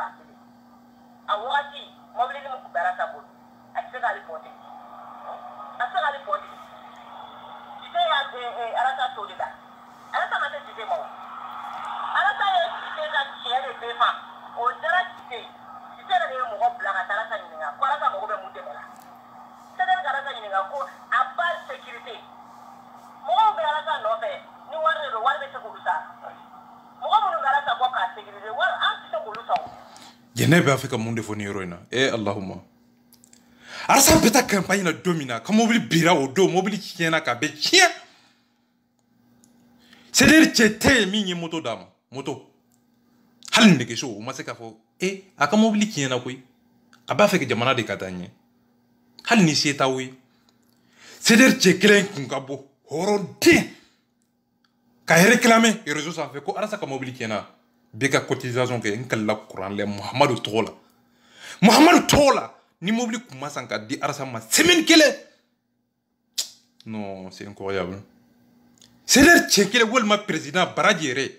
parti a wagati mobile ni mu bara sa bol a se ga li poti a se ga li poti ite ya arasa to da arasa ma te ite mo arasa ye ite ga chere be ma o dara ite ne mo ko bla ka arasa ni nga ko arasa mo be mu de la se de arasa ni nga ko a pas sécurité mo be arasa no be ni warbe se ko lusa mo ko mo arasa ko ka sécurité war an se ko lusa Jene be Afrika munde foni heroina Allahumma arsa beta campagne na domina ka mobile bira o do mobile kiena ka be kien c'est dire chete minyi moto dama moto hal ndeke so o maseka fo aka mobile kiena koy aba feke jamana de katanye hal ni sieta wi c'est dire chekelen kunkabo horonde ka réclamer et réseau ça fait ko arsa ka mobile kiena beka cotisation ke nkalla Quran le Muhammadu Tola ni mobile commence en di arsa ma semaine kele non c'est incroyable c'est l'air tchekele wol ma président Baradjere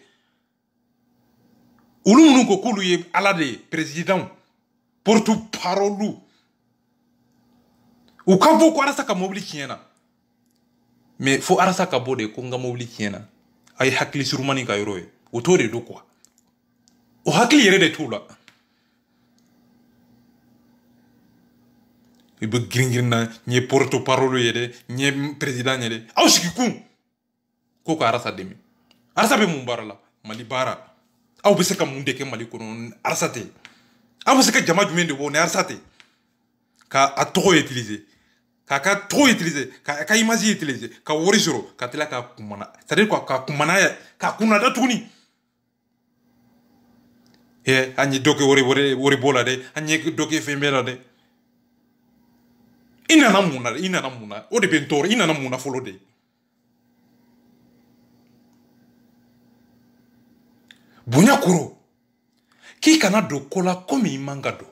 ulu ko kulu ye ala de président porte parole ou ka bo ko arsa ka mobile kiena mais faut arsa ka bode ko nga mobile kiena ay hakli surmani ka yoro o to de do quoi o hakli yere de tout là ibe gringirna nye porte parole yede nye président yede aw siki kun ko ko arasa demi arasa be mun barala mali bara aw be se ka mun deke mali kono arasa te aw be se ka jama jumen de woni arasa te ka a trop utiliser ka trop utiliser ka image utiliser ka wori soro ka tela ka kumana c'est à dire quoi ka kumana ka kuna da tuni anyi doke wori bola de anyi doke fembela de ina na muna o de bentor ina na muna folo de bunya kuro ki kana do kola komi manga do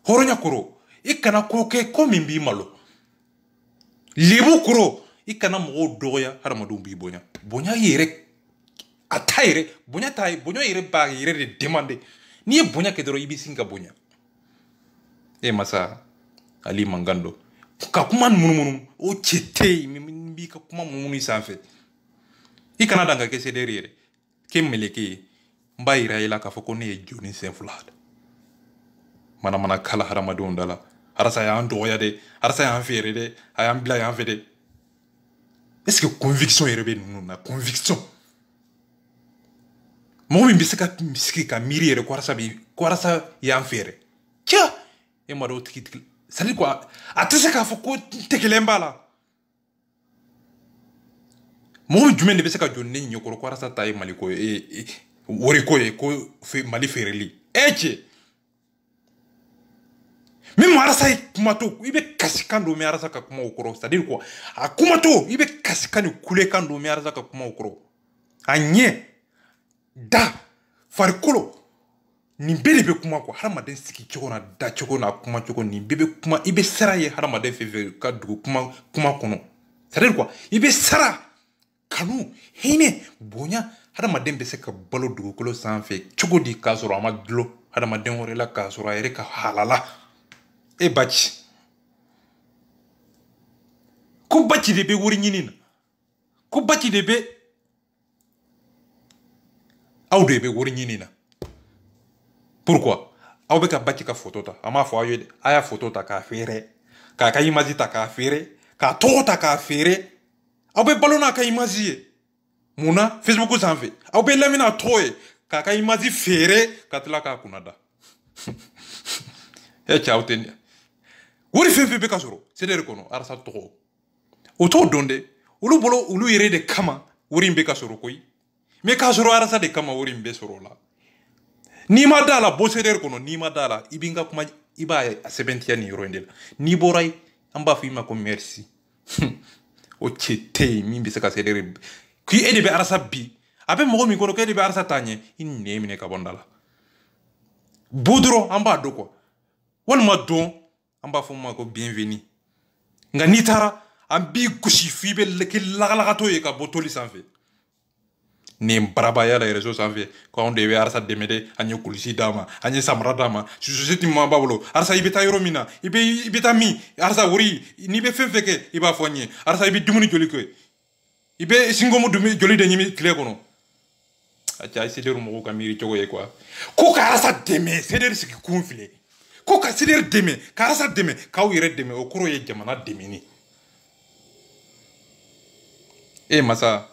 horonya kuro ikana koke komi mbi malo lebu kuro ikana mo doya haramadu mbi bonya yere ataire bonya yere ba yere de demander ni bonya ke doro ibisinga bonya masa ali mangando ka kuma munumunu o chete mbi ka kuma munumunu sanfe ikana danga ke se derrière ke meleke mbayira ila ka foko ne joni sen fulad mana kala haramadu ndala arasa ya ando ya de arasa ya fere de ayam bla ya fede est-ce que conviction yere nunu na conviction mo mi bisika ka miri yere ko arasa ya fere tia e maro tiki c'est quoi atese ka foko tekelemba la mo jumen de bisika jonni nyokoro ko arasa tay maliko wori ko fe mali fereli eche même arasa kumato ibe kasikando mi arasa ka kuma okoro c'est à dire quoi a kumato ibe kasikani kule kando mi arasa ka kuma okoro anye da farikolo ni bele be kuma ko haramaden siki chokona da chokona kuma choko ni bebe kuma ibe sara ye haramaden feve ka dugu kuma kono c'est à dire quoi ibe sara kanu hine bonya haramaden be se ka balo dugu kolo sanfe choko di kasoro amadlo haramaden wore la kasoro ayere ka halala bachi ko bachi de be wori nyinina ko bachi de be aw de be wori nyinina pourquoi aw be ka bachi ka photo ta ama fo ayo aya photo ta ka fere ka image ta ka fere ka to ta ka fere aw be balona ka image muna Facebook sanfe aw be lamina toye ka image fere ka tla ka kunada ciao tenia wori fefe be kasoro c'est der kono arsa to o to donde ulu bolo ulu yere de kama wori be kasoro koy me kasoro arsa de kama wori be soro la ni ma dala bo c'est der kono ni ma dala ibinga kuma iba a 70 ni euro ndela ni boray amba fi ma ko merci o chete mi be se ka c'est der ki ede be arsa bi abe mo mi kono ko ede be arsa tanye in ne mi ne ka bondala budro amba do ko wal ma don amba fo ma ko bienvenue nga nitara ambi kushi fibe leke lagalaga to ye ka botoli sanfe ni barabaya la réseau sanfɛ ko anw de bɛ arasa dɛmɛ dɛ an ye kulusi d'a ma an ye samara d'a ma société min b'a bolo arasa i bɛ taa yɔrɔ min na i bɛ taa min arasa wari n'i bɛ fɛn fɛn kɛ i b'a fɔ n ye arasa i bɛ dumuni joli kɛ i bɛ singomu joli de ɲimi tile kɔnɔ a cɛ a ye CDR mɔgɔw ka miiri cogo ye quoi ko ka arasa dɛmɛ CDR sigi kun filɛ ko ka CDR dɛmɛ ka arasa dɛmɛ k'aw yɛrɛ dɛmɛ o kɔrɔ ye jamana dɛmɛni masa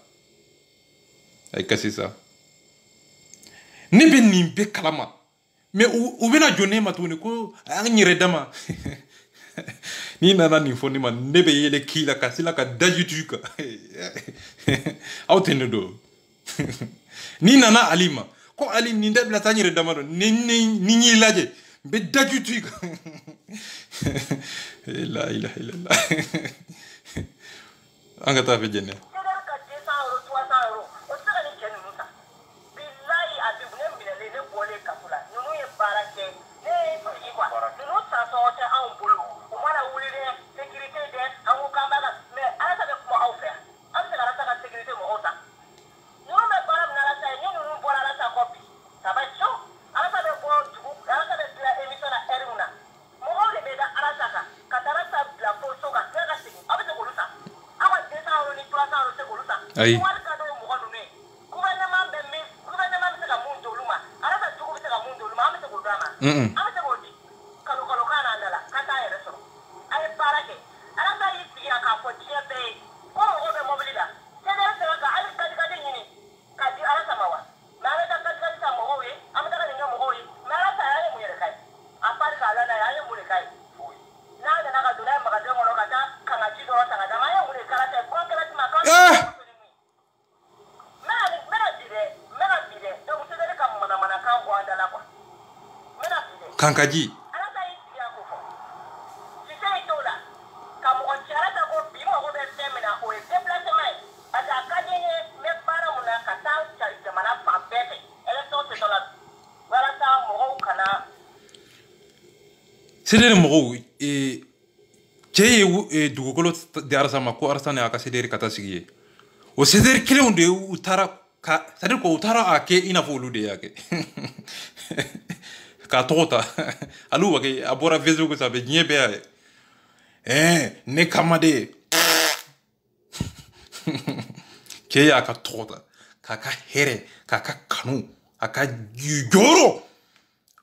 ay kasi sa ne bɛ nin bɛɛ kalama mais u bɛna jɔ ne ma tuguni ko an yɛrɛ dama n'i nana nin fɔ ne ma ne bɛ yɛlɛ k'i la ka sila ka daji tu kan aw tɛ ne dɔn n'i nana Ali ma ko Ali nin da bila taa n yɛrɛ dama dɔn ni y'i lajɛ n bɛ daji tu kan la ilaha illallah an ka taa fɛ jɛnɛ ayi kankaji CDR mɔgɔw cɛ ye dugukolo di arasa ma ko arasa ni a ka CDR ka taa sigi ye o CDR kelenw de u taara ka c'est à dire ko u taara a kɛ i n'a fɔ olu de y'a kɛ k'a tɔgɔ ta ale wa kɛ a bɔra Facebook sanfɛ diɲɛ bɛɛ y'a ye ne kama de cɛ y'a ka tɔgɔ ta k'a ka hɛrɛ k'a ka kanu a ka jɔyɔrɔ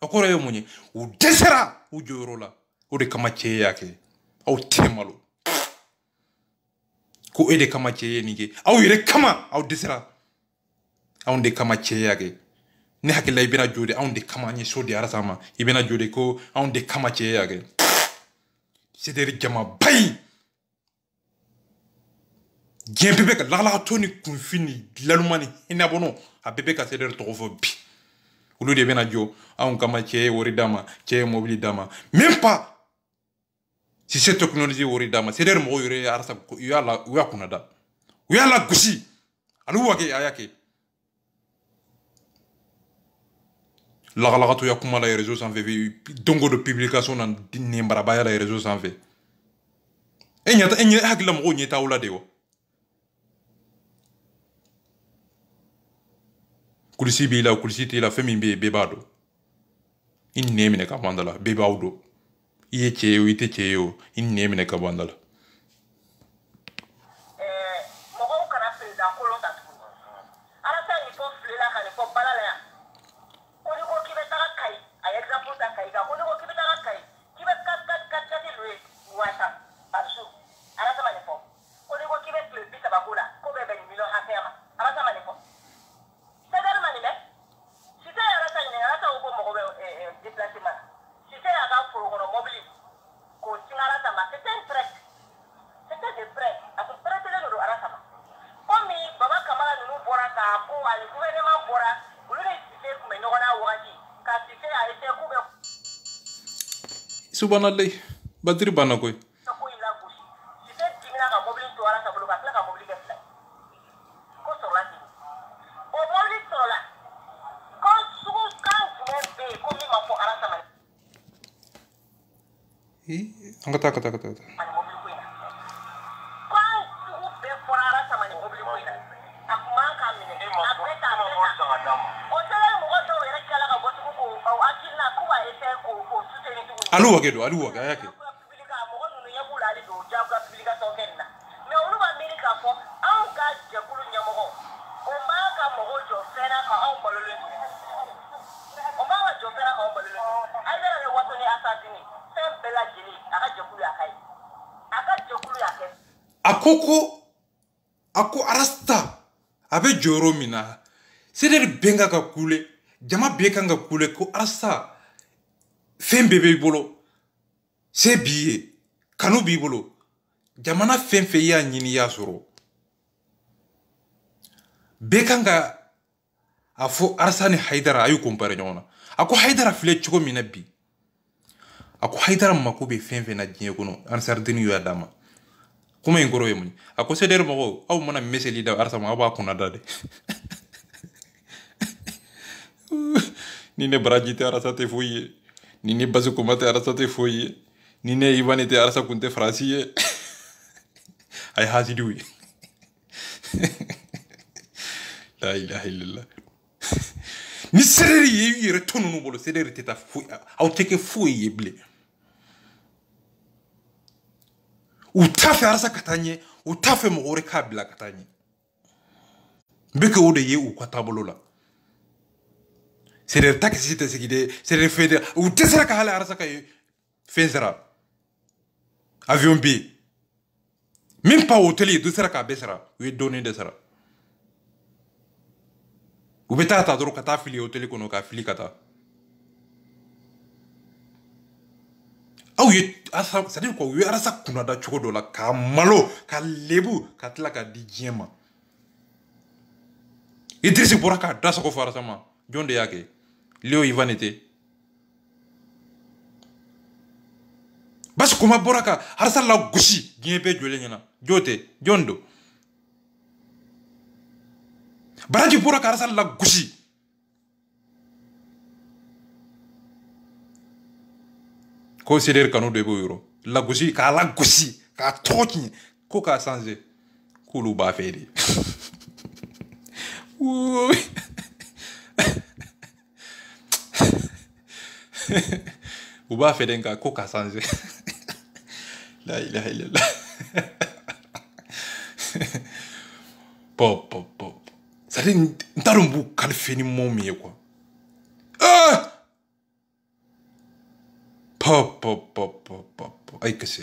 o kɔrɔ ye mun ye u dɛsɛra u jɔyɔrɔ la o de kama cɛ y'a kɛ aw tɛ malo ko e de kama cɛ ye nin kɛ aw yɛrɛ kama aw dɛsɛra anw de kama cɛ y'a kɛ ne hakili la i bɛna jɔ de anw de kama an ye so di arasa ma i bɛna jɔ de ko anw de kama cɛ y'a kɛ CDR jamaba in diɲɛ bɛɛ bɛ ka lagalagatɔ ni kunfin ni dilaluma ni hinɛbɔnɔ a bɛɛ bɛ ka CDR tɔgɔ fɔ bi olu de bɛna jɔ anw kama cɛ ye wari d'a ma cɛ ye mobili d'a ma même pas si c'est technologie wari d'a ma CDR mɔgɔw yɛrɛ ye arasa u y'a kunna da u y'a lagosi ale wa kɛ a y'a kɛ lagalagatɔya kuma la réseau sanfɛ dongo do publication na nin barabaya la réseau sanfɛ e hakilila mɔgɔw ɲɛ t'aw la de wa kulisi b'i la kulisi t'i la fɛn min bɛ yen bɛɛ b'a dɔn i nɛ minɛ ka bɔ an da la bɛɛ b'aw dɔn i ye cɛ ye o i tɛ cɛ ye o i nɛ minɛ ka bɔ an da la mɔgɔw kana président kolon ta tuguni arasa nin fɔ filela ka nin fɔ bala la yan ko ni ko k'i bɛ taga Kayi a ye exemple ta Kayi kan ko ni ko k'i bɛ taga Kayi k'i bɛ 4 louer wasa par jour arasa ma nin fɔ ko ni ko k'i bɛ tile 30 ko la ko bɛɛ bɛ nin million hakɛya ma arasa ma nin fɔ CDR ma nin dɛ Cissé arasa ɲininka arasa ko mɔgɔ bɛ déplacement Cissé y'a ka foro kɔnɔ mobili k'o sin arasa ma c'était un prêt c'était des prêts a tun prêtelen don arasa ma komi Baba Kamara ninnu bɔra k'a ko ani gouvernement bɔra olu ni Cissé tun bɛ ɲɔgɔn na wagati ka Cissé a essayé k'u bɛ subhanallah batiri banna koyi ko in lagosi Cissé dimina ka mobili to arasa bolo ka tila ka mobili kɛ fila ko sɔrɔla ten o mobili sɔrɔla ko sugu kan jumɛn bɛ yen ko min ma fɔ arasa ma an ka taa ani mobili ko in na kan sugu bɛɛ fɔra arasa ma ni mobili ko in na a kun man k'a minɛ a bɛɛ alu wage do alu wage ayake ako arasta abe joro mina seder benga ka kule jama beka nga kule ko arasta fen bebe bolo se biye kanu bi bolo jamana fen fe ya nyini ya soro beka nga afo arsa ni haidara ayu compare nyona ako haidara file chiko mina bi ako haidara makube fen fe na jinye kono ansar deni yo adama kuma ingoro yemuni ako seder mo aw mana meseli da arsa ma ba kuna dade ni ne brajite arsa te foye ni ne basu kuma te arsa te foye ni ne ivane te arsa kunte frasiye ay hazidu la ilaha illallah ni seder yi retourne no bolo seder te ta foye aw teke foye ble utafe arasa katanye utafe mogore kabila katanye mbeke ode ye ukwatabulo la c'est taxi te sigide c'est le fait ou tesera ka hala arasa kay fenzera avion B même pas hôtel de sera ka besera we donner de sera ou beta ta dro kata fili hôtel kono ka fili kata aw ye asa c'est-à-dire ko wi arasa kuna da chogo dola ka malo ka lebu ka tla ka di jema idrisi boraka da sako fara sama jonde yake leo ivanete bas kuma boraka arasa la gushi giebe jole nyana jote jondo baraji boraka arasa la gushi considère kanu de boyro la gushi ka toki ko ka sanze kulu ba fedi ou ba fedi ka ko ka sanze la ilaha illallah pop ça dit ntarumbu kalfeni momi quoi pop ay kasi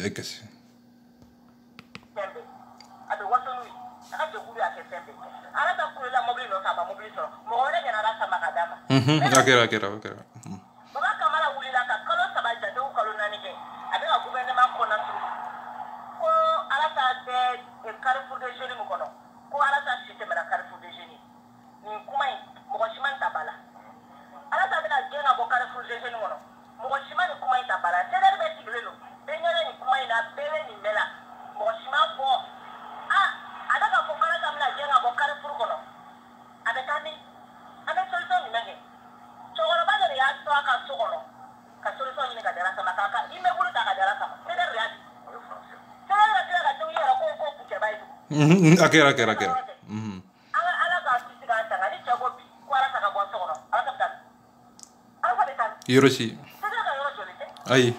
akera akera Hiroshi ay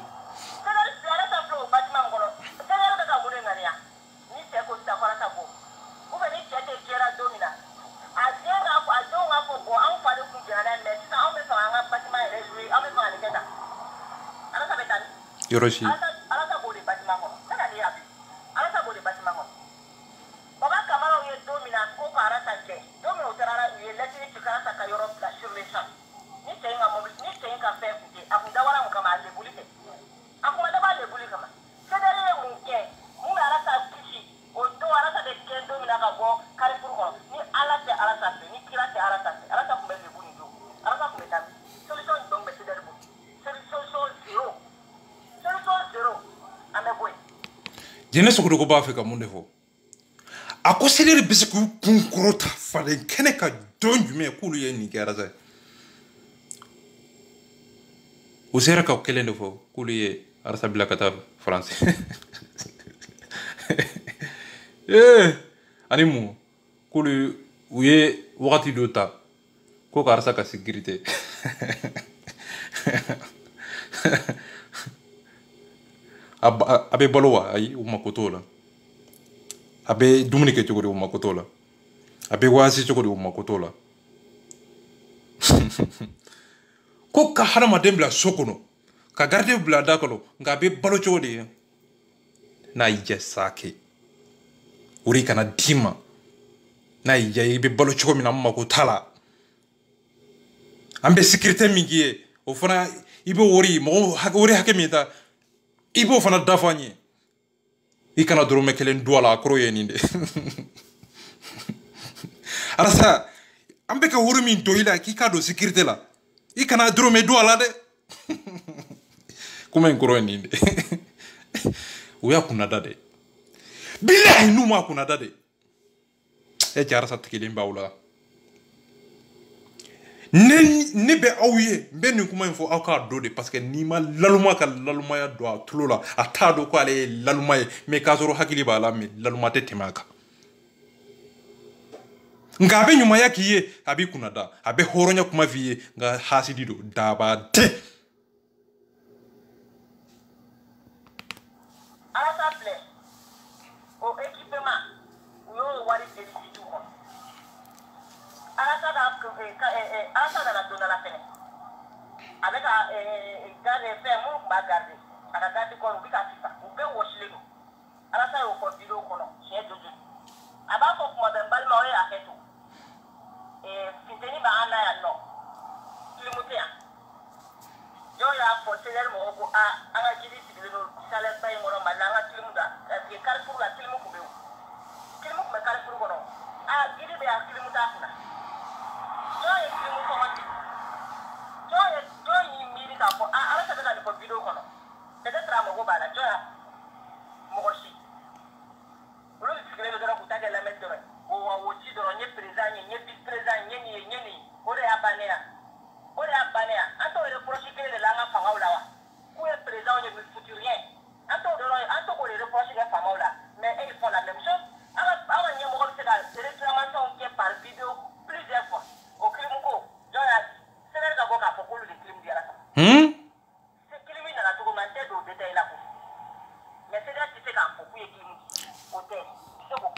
Hiroshi jene sokdo ko ba fe ka munde fo ako selere bisiku kunkurota fale kene ka donju me kulu ye ni kera za o sera ka kelende fo kulu ye arsa bila kata français animu kulu uye wakati dota ko ka arsa ka sécurité abe balowa ay o makotola abe dumuni ke chogori o makotola abe wasi chogori o makotola ko ka harama dembla sokono ka garde bla dakolo nga be balo chogori na ije sake uri kana dima na ije be balo chogomi na makotala ambe sécurité mingi o fana ibo wori mo wori hakemita ibo fana dafanye ikana drome kelen douala akroye ninde arasa ambe ka wori min doila ki ka do sécurité la ikana drome douala de kuma nkroye ninde uya kuna dade billahi numa kuna dade e jarasa tikilin bawla ne be awye be ni kuma info aka do de parce que ni ma laluma ka laluma ya do atlola ata do ko ale laluma me ka zoro hakili bala me laluma te temaka nga be nyuma ya kiye abi kunada abe horonya kuma viye nga hasidi do daba de ala sa ple o équipement yo wari de situ ko ala sa da ala sa da dona la fene avec garde fait mon ba garde ala garde ko bi ka fifa o be wo shile do ala sa yo ko video ko no che do aba ko kuma be bal mo ya hetu fiteni ba ana ya no limutia yo ya ko teler mo ko anga jidi sigile do sale bay mo no malanga limuda ke carrefour la limu ko be limu ko be carrefour ko no gidi be limuta kuna yo e limu ko mati yo ni miri ka ko ala sa da ko video ko no de tra mo go bala yo ya mo ko shi ulo sigile do ko ta de la metro o wo ci do nye président nye vice président nye o de abanea anto le prochique de la nga fanga la ku e président ne futur rien anto ko le prochique fanga la mais ils font la même chose ala nye mo ko se da réclamation qui est par vidéo plusieurs fois au crime ko yo ya c'est là ko ka ko le crime dia la c'est crime na to ko man te do détail la ko mais c'est là qui fait ka ko ku e crime o te c'est bon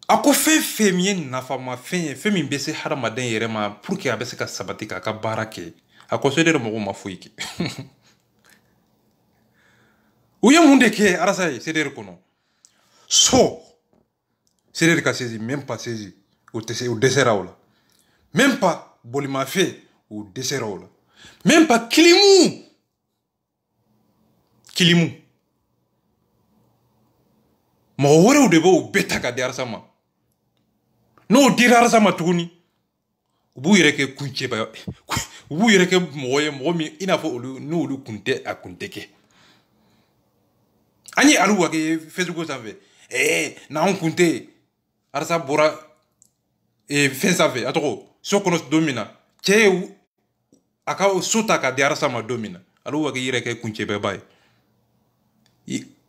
ako fe mien na fama fe min bese haramaden yere ma pour que abese ka sabati ka ka barake ako so de mo ma fuiki uye munde ke arasa c'est de kono so c'est de ka saisi même pas saisi au dessert là même pas bolima fait au dessert là même pas kilimu mo wore o de bo beta ka diar sama no dirar sama tuguni ubu yere ke kunche ba ubu yere ke mo mi ina fo olu no olu kunte akunteke ani alu wa ke facebook save na on kunte arsa bora fen save atoko sokono domina che aka sota ka diar sama domina alu wa ke yere ke kunche ba bay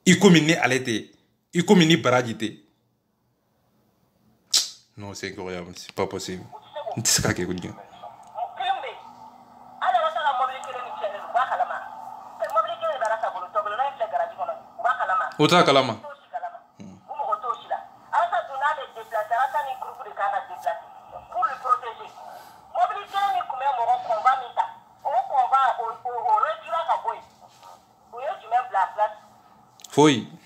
i komi ne alete i komi ni barajite non c'est incroyable c'est pas possible c'est ça qui est good ota kalama foi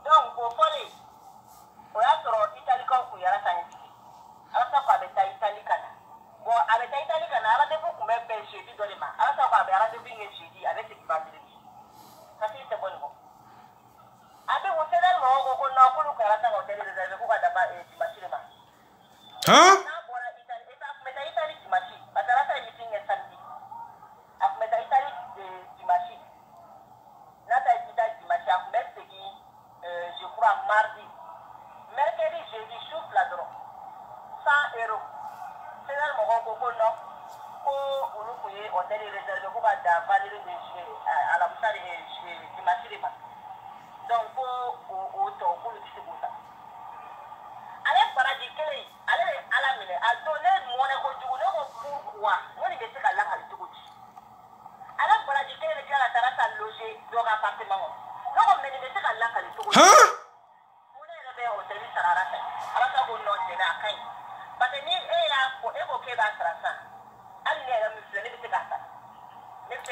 donc au fond o ya sɔrɔ Italie kaw kun yara san Alasa ko a bɛ taa Italie ka na bon a bɛ taa Italie ka na rendez-vous kun bɛ bɛn jeudi dɔ de ma Alasa ko a bɛ rendez-vous kɛ jeudi a bɛ segin vendredi kasi tɛ bɔ nin kɔ a bɛ o sɛbɛn mɔgɔw ko non k'olu ka Alasa ka hôtel réservé ko ka dafa dimanche de ma Hein? Je crois mardi. Mercredi, jeudi, souffle la drogue. 100 euros. C'est là mon coco, non? Pour nous payer, on est réservé pour valider des jeux à la moussa de Dimashi. Donc, pour le distributeur. Allez, paradis, allez à la mine, à donner mon écho, pourquoi? Moi, je sais qu'à la halte. Alors, paradis, quel est la terrasse à loger dans l'appartement? Non, mais je sais qu'à la halte. Hein?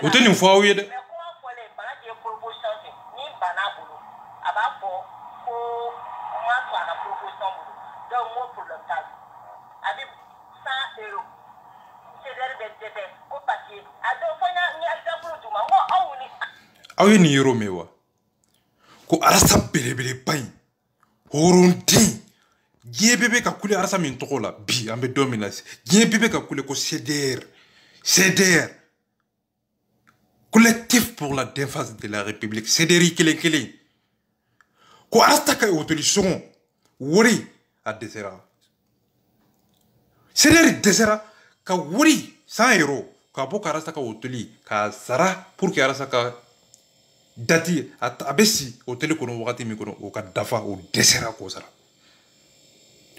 Uten une fois oui. Awe ni yoro mewa. Ko arasa bele bain. Horundi. Dieu bébé ka kule arasa min tokola bi ambe dominance. Dieu bébé ka kule ko CDR. Collectif pour la défense de la République. CDR kele. Ko arasta ka autorisation. Wori a desera. CDR desera ka wori 100 euros. Ka bo ka arasta ka autoli ka sara pour que arasta ka dati abesi hôtel kono wakati mi kono o ka dafa o desera ko sara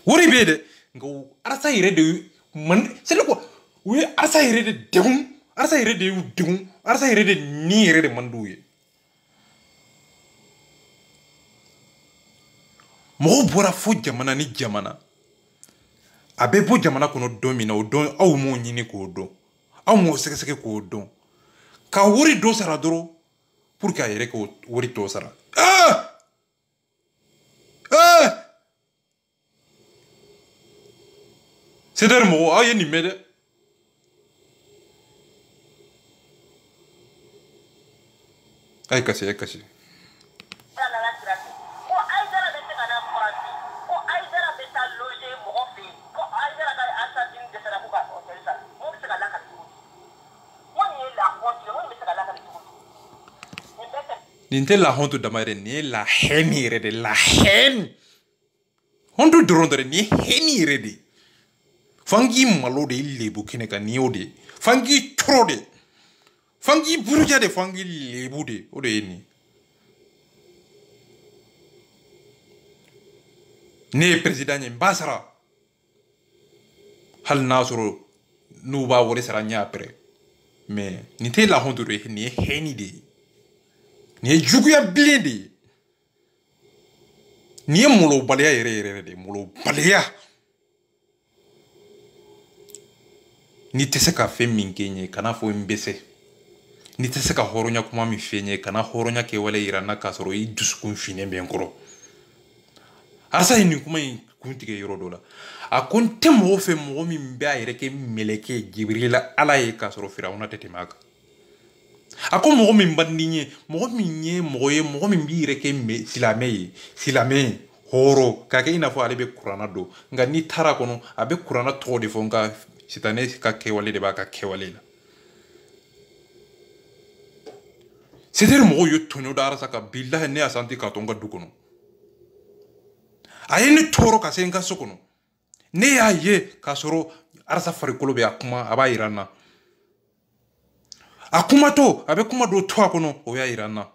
wori bede ngo arasa ire de man c'est quoi oui arasa ire de deum arasa ire de deum arasa ire de ni ire de manduye mo bora fo jamana ni jamana abe bo jamana kono domina o don aw mo nyini ko don aw mo seke ko don ka wori do sara doro pour que aille ko wori to sara c'est der mo aye ni mede ay kasi Ninte la honte damare ni la haine rede la haine. Honte drondre ni haine rede. Fangi malo de lebu kene ka ni ode. Fangi trode. Fangi buruja de fangi lebu de ode ni. Ne président ni basara. Hal nasoro nuba wori sara nya après. Mais ninte la honte de ni haine de. Ni juguya blende ni mulo balya ere de mulo balya ni teseka fe minkenye kana fo mbese ni teseka horonya kuma mi fenye kana horonya ke wala irana kasoro i duskun fine be nkoro asa ni kuma kuntige yoro dola a konte mo fe mo mi mbe ayre ke meleke jibrila ala e kasoro firawna tetemaka ako mogo min bandinye mogo min ye mogo min bi reke me silame horo ka ke ina fo ale be kurana do nga ni tara kono abe kurana to de fo nga sitane ka kewale de ba ka kewale la c'est-à-dire mogo yo tonyo dara saka billahi ne asanti ka tonga du kono ayeni toro ka senga sokono ne ya ye ka soro arasa farikolo be akuma aba irana akuma to abe kuma do to akono o ya irana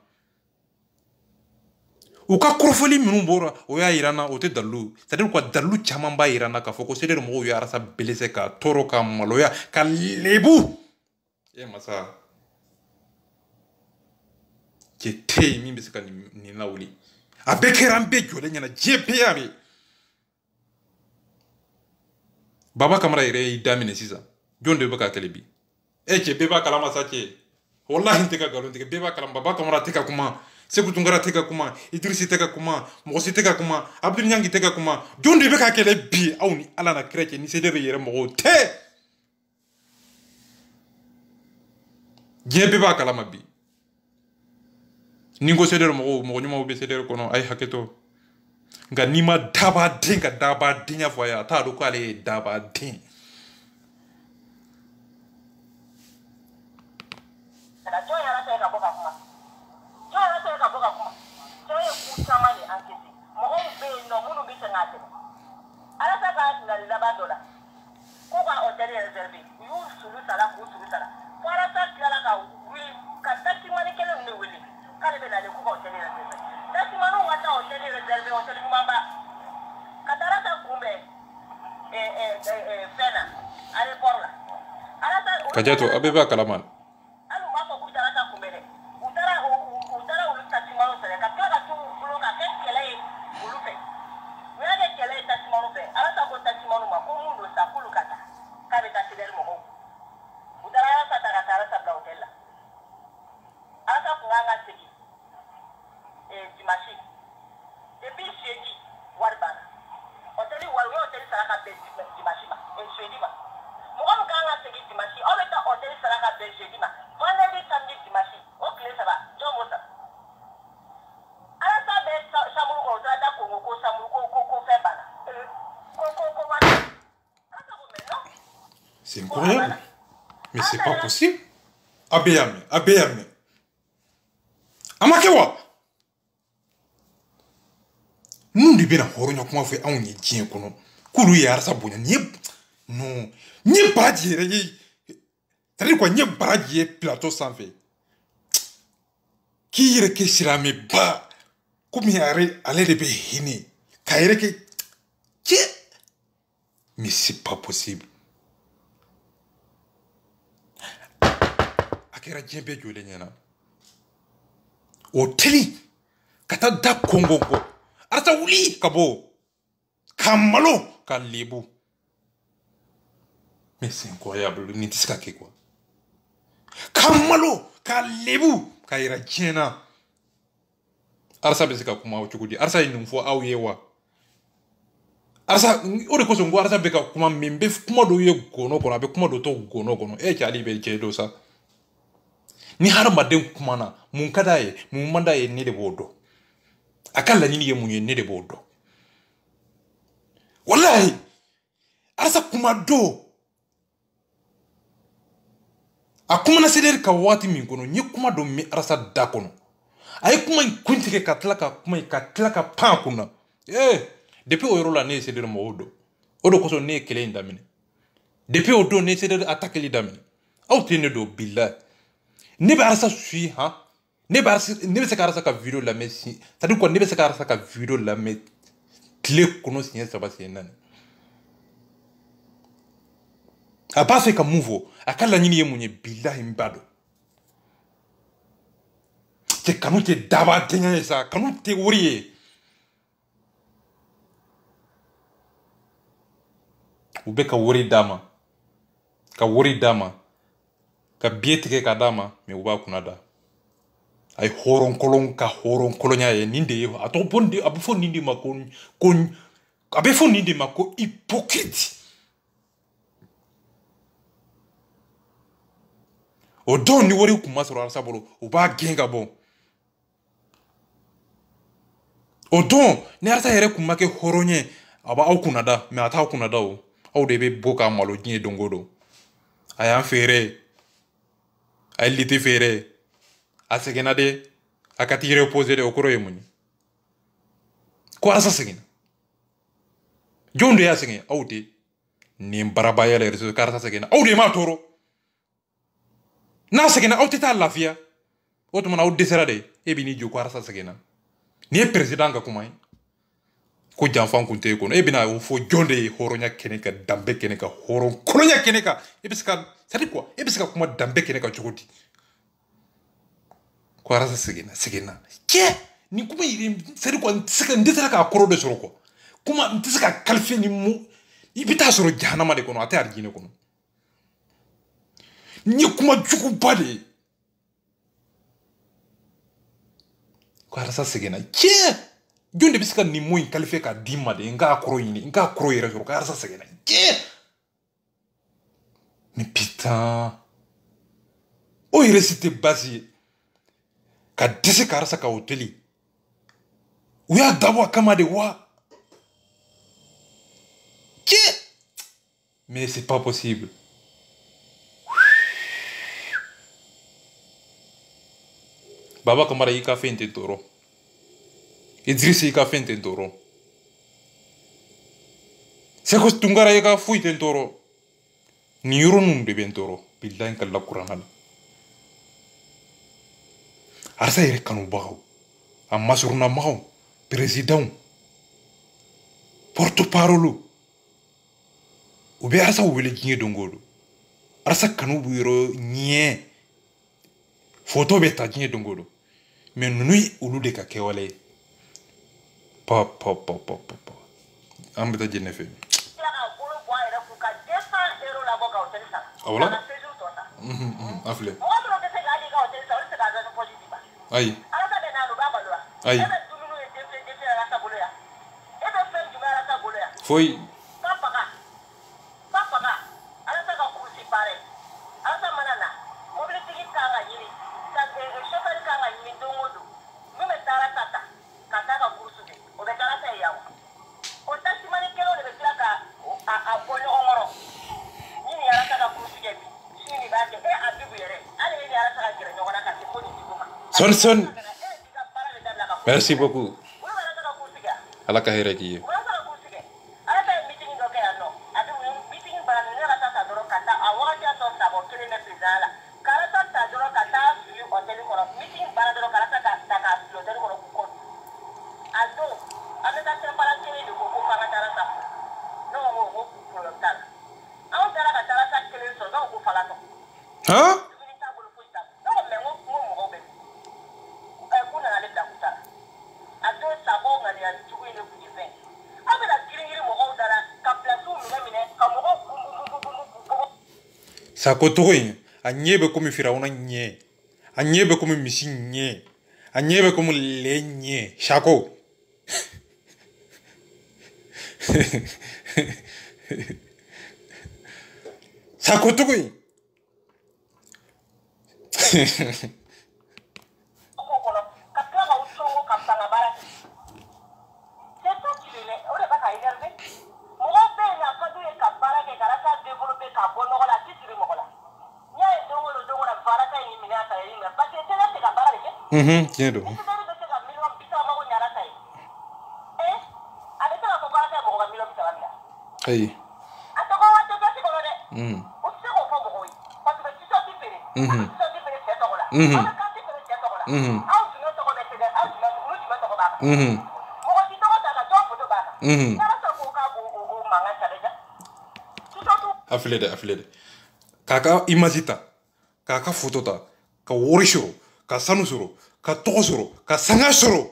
uka krofoli minu bora o ya irana o te dalu c'est-à-dire quoi dalu chama ba irana ka foko c'est-à-dire mo yo arasa belese ka toro ka maloya ka lebu e masa ke te mi be seka ni lawli abe kerambe jole nyana jepe abi baba kamara ire idamine sisa jonde baka kelebi eche beba kalama sache wallahi nteka galon teka beba kalama baba kamara teka kuma seku tungara teka kuma idrisi teka kuma mosi teka kuma abdul nyangi teka kuma jonde beka kelebi au ni ala na kreke ni sedere yere mo te je beba kalama bi ningo sedere mo nyuma be sedere kono ay haketo nga nima daba den ka daba den ya foya ta do ko ale daba den na jo yara ta ka boka kuma jo yara ta ka boka kuma jo ye ku chama ni ankesi mo on be no munu bi ngate ala ta ka na la ba dola ko ba hotel reserve yu sulu sala ko sulu sala para ta kala ka wi ka ta ti mani kele ne wili kale be na le ko hotel reserve ta ti manu wata hotel reserve hotel mamba katara ta kumbe fena ale porla ala ta kajato abeba kalaman alu ma ko kutara ta kumbe ne utara ulu ta ti manu sele ka kala tu ulo ka kele ulu fe wele kele ta ti manu fe ala ta ko ta ti manu ma ko mundu sa kulu kata ka be ta tidel mo utara ta ta ta ta bla hotel la ala ta ko nga segi dimashi depuis jeudi warbana hôtel walwe hôtel saraka be dimashi ma jeudi ma mo ko nga nga segi dimashi o beta hôtel saraka be jeudi ma vendredi samedi dimashi o kle saba jo mo sa ala ta be samuru ko ta ko samuru ko fe bana ko wa ala ta ko me no c'est incroyable mais c'est pas possible abeyame amakewa nundi bena horonya kuma fe anw ye diɲɛ kɔnɔ kulu ye arasa bonya ni non ni baraji yɛrɛ ye c'est-à-dire quoi ni baraji ye plateau sanfɛ k'i yɛrɛ kɛ silamɛ ba komi ale de bɛ hinɛ k'a yɛrɛ kɛ cɛ mais c'est pas possible a kɛra diɲɛ bɛɛ jɔlen ɲɛna o teli ka taa da kongo kɔ arasa wuli ka bɔ ka malo ka lebu mais c'est incroyable ni tɛ se ka kɛ quoi ka malo ka lebu ka yira diɲɛ na arasa bɛ se ka kuma cogo di arasa ye nin fɔ aw ye wa arasa o de kosɔn ko arasa bɛ ka kuma min bɛ kuma dɔw ye gɔnɔ kɔnɔ a bɛ kuma dɔ to gɔnɔ kɔnɔ cɛ ale bɛ cɛ dɔ sa ni hadamaden kumana mun ka d'a ye mun man d'a ye ne de b'o dɔn a ka laɲini ye mun ye ne de b'o dɔn wallahi arasa kuma do a kumana sederi ka waati min kɔnɔ n ye kuma dɔ min arasa da kɔnɔ a ye kuma in kuntigɛ ka tila ka kuma in ka tila ka pan kunna depuis o yɔrɔ la ne ye sederi mɔgɔw dɔn o de kosɔn ne ye kɛlɛ in daminɛ depuis o don ne ye sederi attaqueli daminɛ aw tɛ ne dɔn billahi ne bɛ arasa suit han ne bɛ se ka arasa ka video lamɛn si c'est à dire quoi ne bɛ se ka arasa ka video lamɛn tile kɔnɔ siɲɛ 3 siɲɛ 4 a b'a fɛ ka mun fɔ a ka laɲini ye mun ye billahi n b'a dɔn cɛ kanu tɛ daba denya ye sa kanu tɛ wari ye u bɛ ka wari d'a ma ka biye tigɛ ka d'a ma mais u b'a kunna da a ye hɔrɔnkolon ka hɔrɔnkolonya ye nin de ye a bɛ fɔ nin de ma ko a bɛ fɔ nin de ma ko hypocrite o don ni wari kun ma sɔrɔ arasa bolo u b'a gɛn ka bɔ o don ni arasa yɛrɛ kun ma kɛ hɔrɔn ye a b'aw kunna da mais a t'aw kunna da o aw de bɛ bɔ ka malo diɲɛ don o don a y'an feere a ye liti feere a seginna de a ka t'i reposer de o kɔrɔ ye mun ye ko arasa seginna jɔnw de y'a sɛgɛn aw tɛ nin barabaya la réseau ko arasa seginna aw de m'a tɔɔrɔ n'a seginna aw tɛ taa lafiya o tuma na aw dɛsɛra de e bɛ n'i jɔ ko arasa seginna nin ye président ka kuma ye ko janfan kun tɛ e kɔnɔ e bɛna o fɔ jɔn de ye hɔrɔnya kɛnɛ kan danbe kɛnɛ kan hɔrɔn kolonya kɛnɛ kan e bɛ se ka c'est à dire quoi e bɛ se ka kuma danbe kɛnɛ kan cogo di ko arasa seginna cɛ nin kuma yiri c'est à dire quoi n tɛ se k'a kɔrɔ de sɔrɔ quoi kuma n tɛ se ka qualifier ni mu i bɛ taa sɔrɔ jahanama de kɔnɔ a tɛ arijinɛ kɔnɔ n ye kuma juguba de ye ko arasa seginna cɛ jɔn de bɛ se ka nin mot in qualifier k'a d'i ma de n k'a kɔrɔ ɲini n k'a kɔrɔ yɛrɛ sɔrɔ ko arasa seginna cɛ mais putain o yɛrɛ si tɛ baasi ye ka dɛsɛ ka arasa ka hôtel u y'a dabɔ a kama de wa mais c'est pas possible. Baba Kamara y'i ka fɛn tɛ tɔɔrɔ Idrissa y'i ka fɛn tɛ tɔɔrɔ Seko Tunkara y'i ka foyi tɛ tɔɔrɔ nin yɔrɔ ninnu de bɛ n tɔɔrɔ bilahi ka la kuranna la Arasa yɛrɛ kanubagaw a masurunamagaw présidents porte-parole u bɛ Arasa wele diɲɛ don o don Arasa kanu b'u yɔrɔ ɲɛ photo bɛ ta diɲɛ don o don mais ninnu ye olu de ka kɛwale ye pa an bɛ taa jɛnɛ fɛ awɔla a filɛ ayi ayi foyi Son. Merci beaucoup. Ala ka hɛrɛ k'i ye. Hein? Sako togo in a ɲɛ bɛ komi Firawuna ɲɛ a ɲɛ bɛ komi misi ɲɛ a ɲɛ bɛ komi lɛ ɲɛ Sako Sako togo in tiɲɛ don ayi a filɛ dɛ k'a ka image ta k'a ka photo ta ka wari sɔrɔ ka sanu sɔrɔ ka tɔgɔ sɔrɔ ka sanga sɔrɔ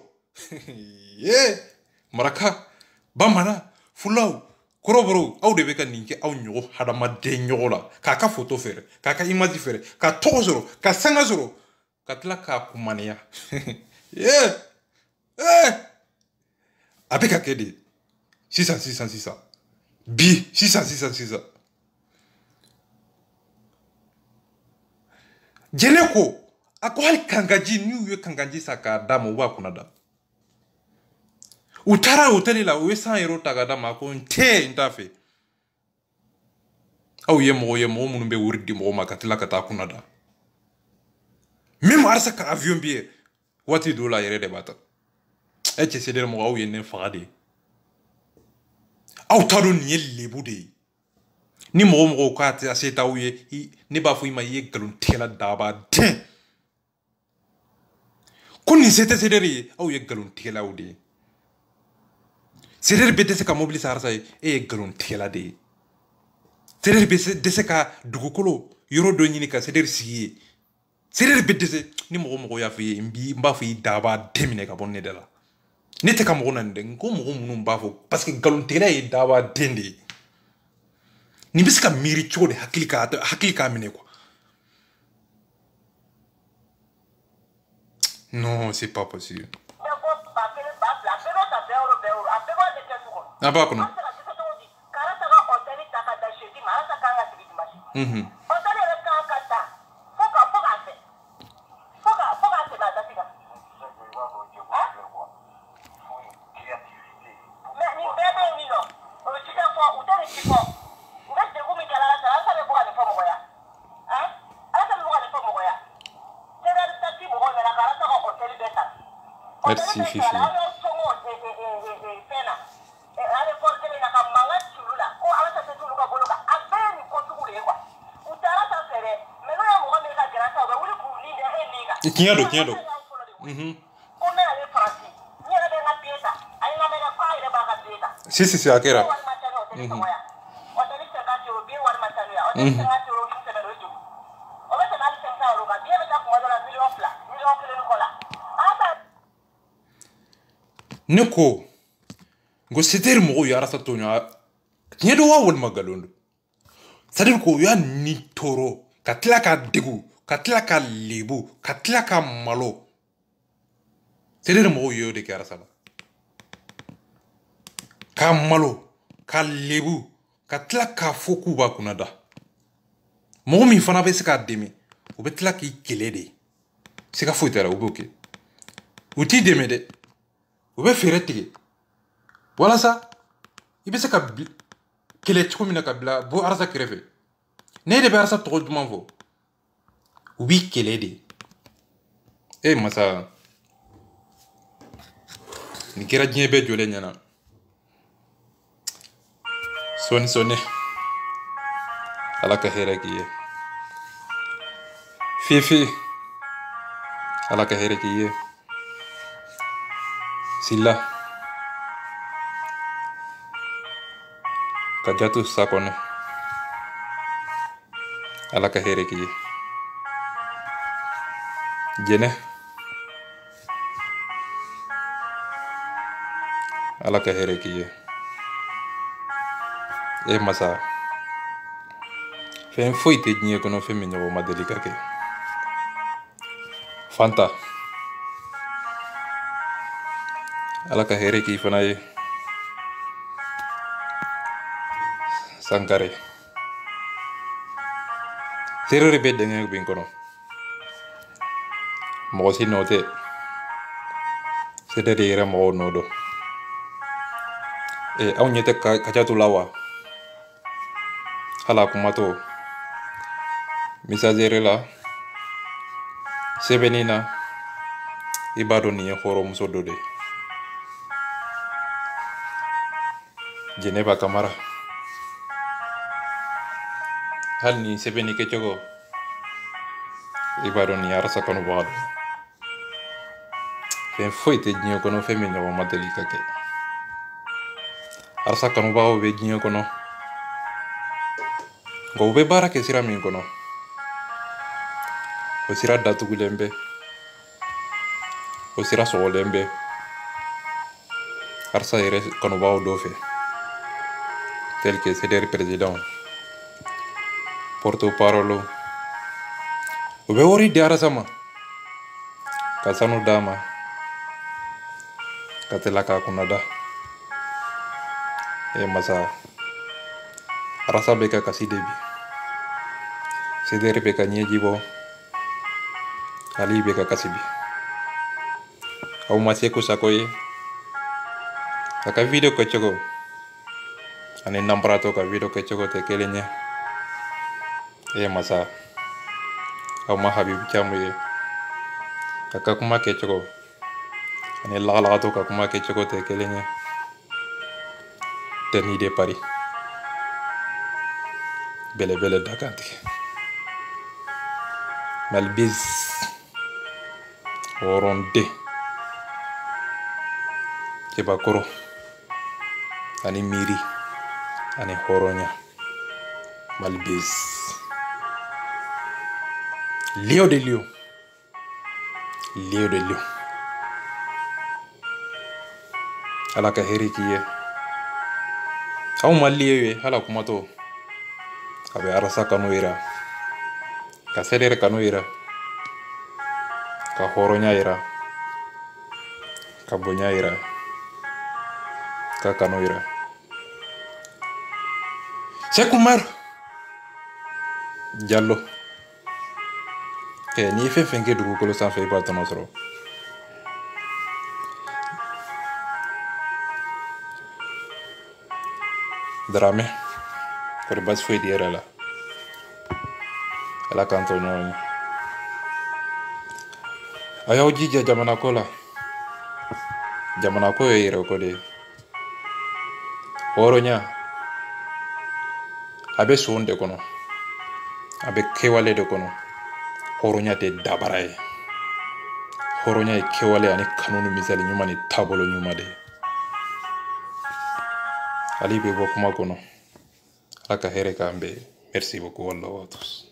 maraka bamanan fulaw kɔrɔbɔrɔw aw de bɛ ka nin kɛ aw ɲɔgɔn hadamaden ɲɔgɔn la k'a ka photo fɛrɛ k'a ka image fɛrɛ ka tɔgɔ sɔrɔ ka sanga sɔrɔ ka tila k'a kumaniya a bɛ ka kɛ de sisan bi sisan jɛnɛ ko a ko hali kangaji n'u ye kangaji sa k'a d'a ma u b'a kunna da u taara hôtel la u ye 100 € ta k'a d'a ma a ko n t'a fɛ aw ye mɔgɔ minnu bɛ wari di mɔgɔ ma ka tila ka taa kunna da même Arasa ka avion bi ye waati dɔw la yɛrɛ de b'a ta cɛ sedere mɔgɔ aw ye ne faga de ye aw t'a dɔn nin ye lebu de ye ni mɔgɔ k'a tɛ se t'aw ye ne b'a fɔ i ma i ye nkalontigɛla dabaden ko nin se tɛ sedere ye aw ye nkalontigɛlaw de ye sedere bɛ dɛsɛ ka mobili san Arasa ye e ye nkalontigɛla de ye sedere bɛ dɛsɛ ka dugukolo yɔrɔ dɔ ɲini ka sedere sigi ye sedere bɛ dɛsɛ ni mɔgɔ y'a fɔ i ye n b'a fɔ i dabaden minɛ ka bɔ ne da la ne tɛ ka mɔgɔ nani dɛ n ko mɔgɔ minnu b'a fɔ parce que nkalontigɛla ye dabaden de ye nin bɛ se ka miiri cogo de hakili k'a minɛ quoi non c'est pas possible a b'a kɔnɔ Merci Fifi. Tiens. Si, akera. Neko go seter mo ya rasa tonya nyedo wa wol magalondo sadir ko ya ni toro katla ka degu katla ka lebu katla ka malo sedir mo yo de ka rasa ka malo ka lebu katla ka foku ba kunada mo mi fana be sika demi o betla ki kelede sika futera ubuke uti demi de o be fere tige wala sa ibe se ka kele chiko mina ka bla bo arsa krefe ne de be arsa to duma vo ubi kele de e masa ni kera jebe jole nyana soni ala ka hera kiye fifi ala ka hera kiye silla kajatu sakone ala ka here kiye jene ala ka here kiye e masa fen foite nyi ko no femi nyawo madelika ke fanta ala ka here ki fana ye sankare terore be dengue bin kono mo si note c'est derrière mo nodo e aw nyete ka jatu lawa hala kumato misazere la sebenina ibado ni horo muso dode Geneva Kamara hal ni sebeni ke chogo ibaro ni arasa kono wado fen foite jinyo kono femi nyawo madelika ke arasa kono bawo be jinyo kono go be barake sira min kono o sira datu gulembe o sira so lembe arsa ire kono bawo do fe tel que c'est le président porte-parole o be wori diara sama kasanu dama katela ka kunada e masa rasa beka kasidebi sedere beka nyejibo ali beka kasibi au maseko sakoye aka video ko chogo ane nambrato ka video ko chogo te kelenya e masa au ma habib chamuye aka kuma ke chogo ane la to ka kuma ke chogo te kelenya teni de Paris bele dakante malbiz oronde kebakoro ani miri ani horonya malbiz Léo de Lyon ala ka heri kiye aw maliye ala kuma to abe arasa kanu ira ka sedere kanu ira ka horonya ira ka bonya ira ka kanu ira Sekumar Diallo ni fe fenke dugu kolo sanfɛ I b'a tɔnɔ sɔrɔ Dramé kɔri basi foyi di yɛrɛ la Ala k'an to ɲɔgɔn ye a y'aw jija jamana ko la jamana ko yere ko de horonya abe sonde kono abe kewale de kono horonya te dabaraye horonya e kewale ani kanunu misali nyuma ni tabolo nyuma de ali be bokuma kono aka here kambe merci beaucoup wallahu tous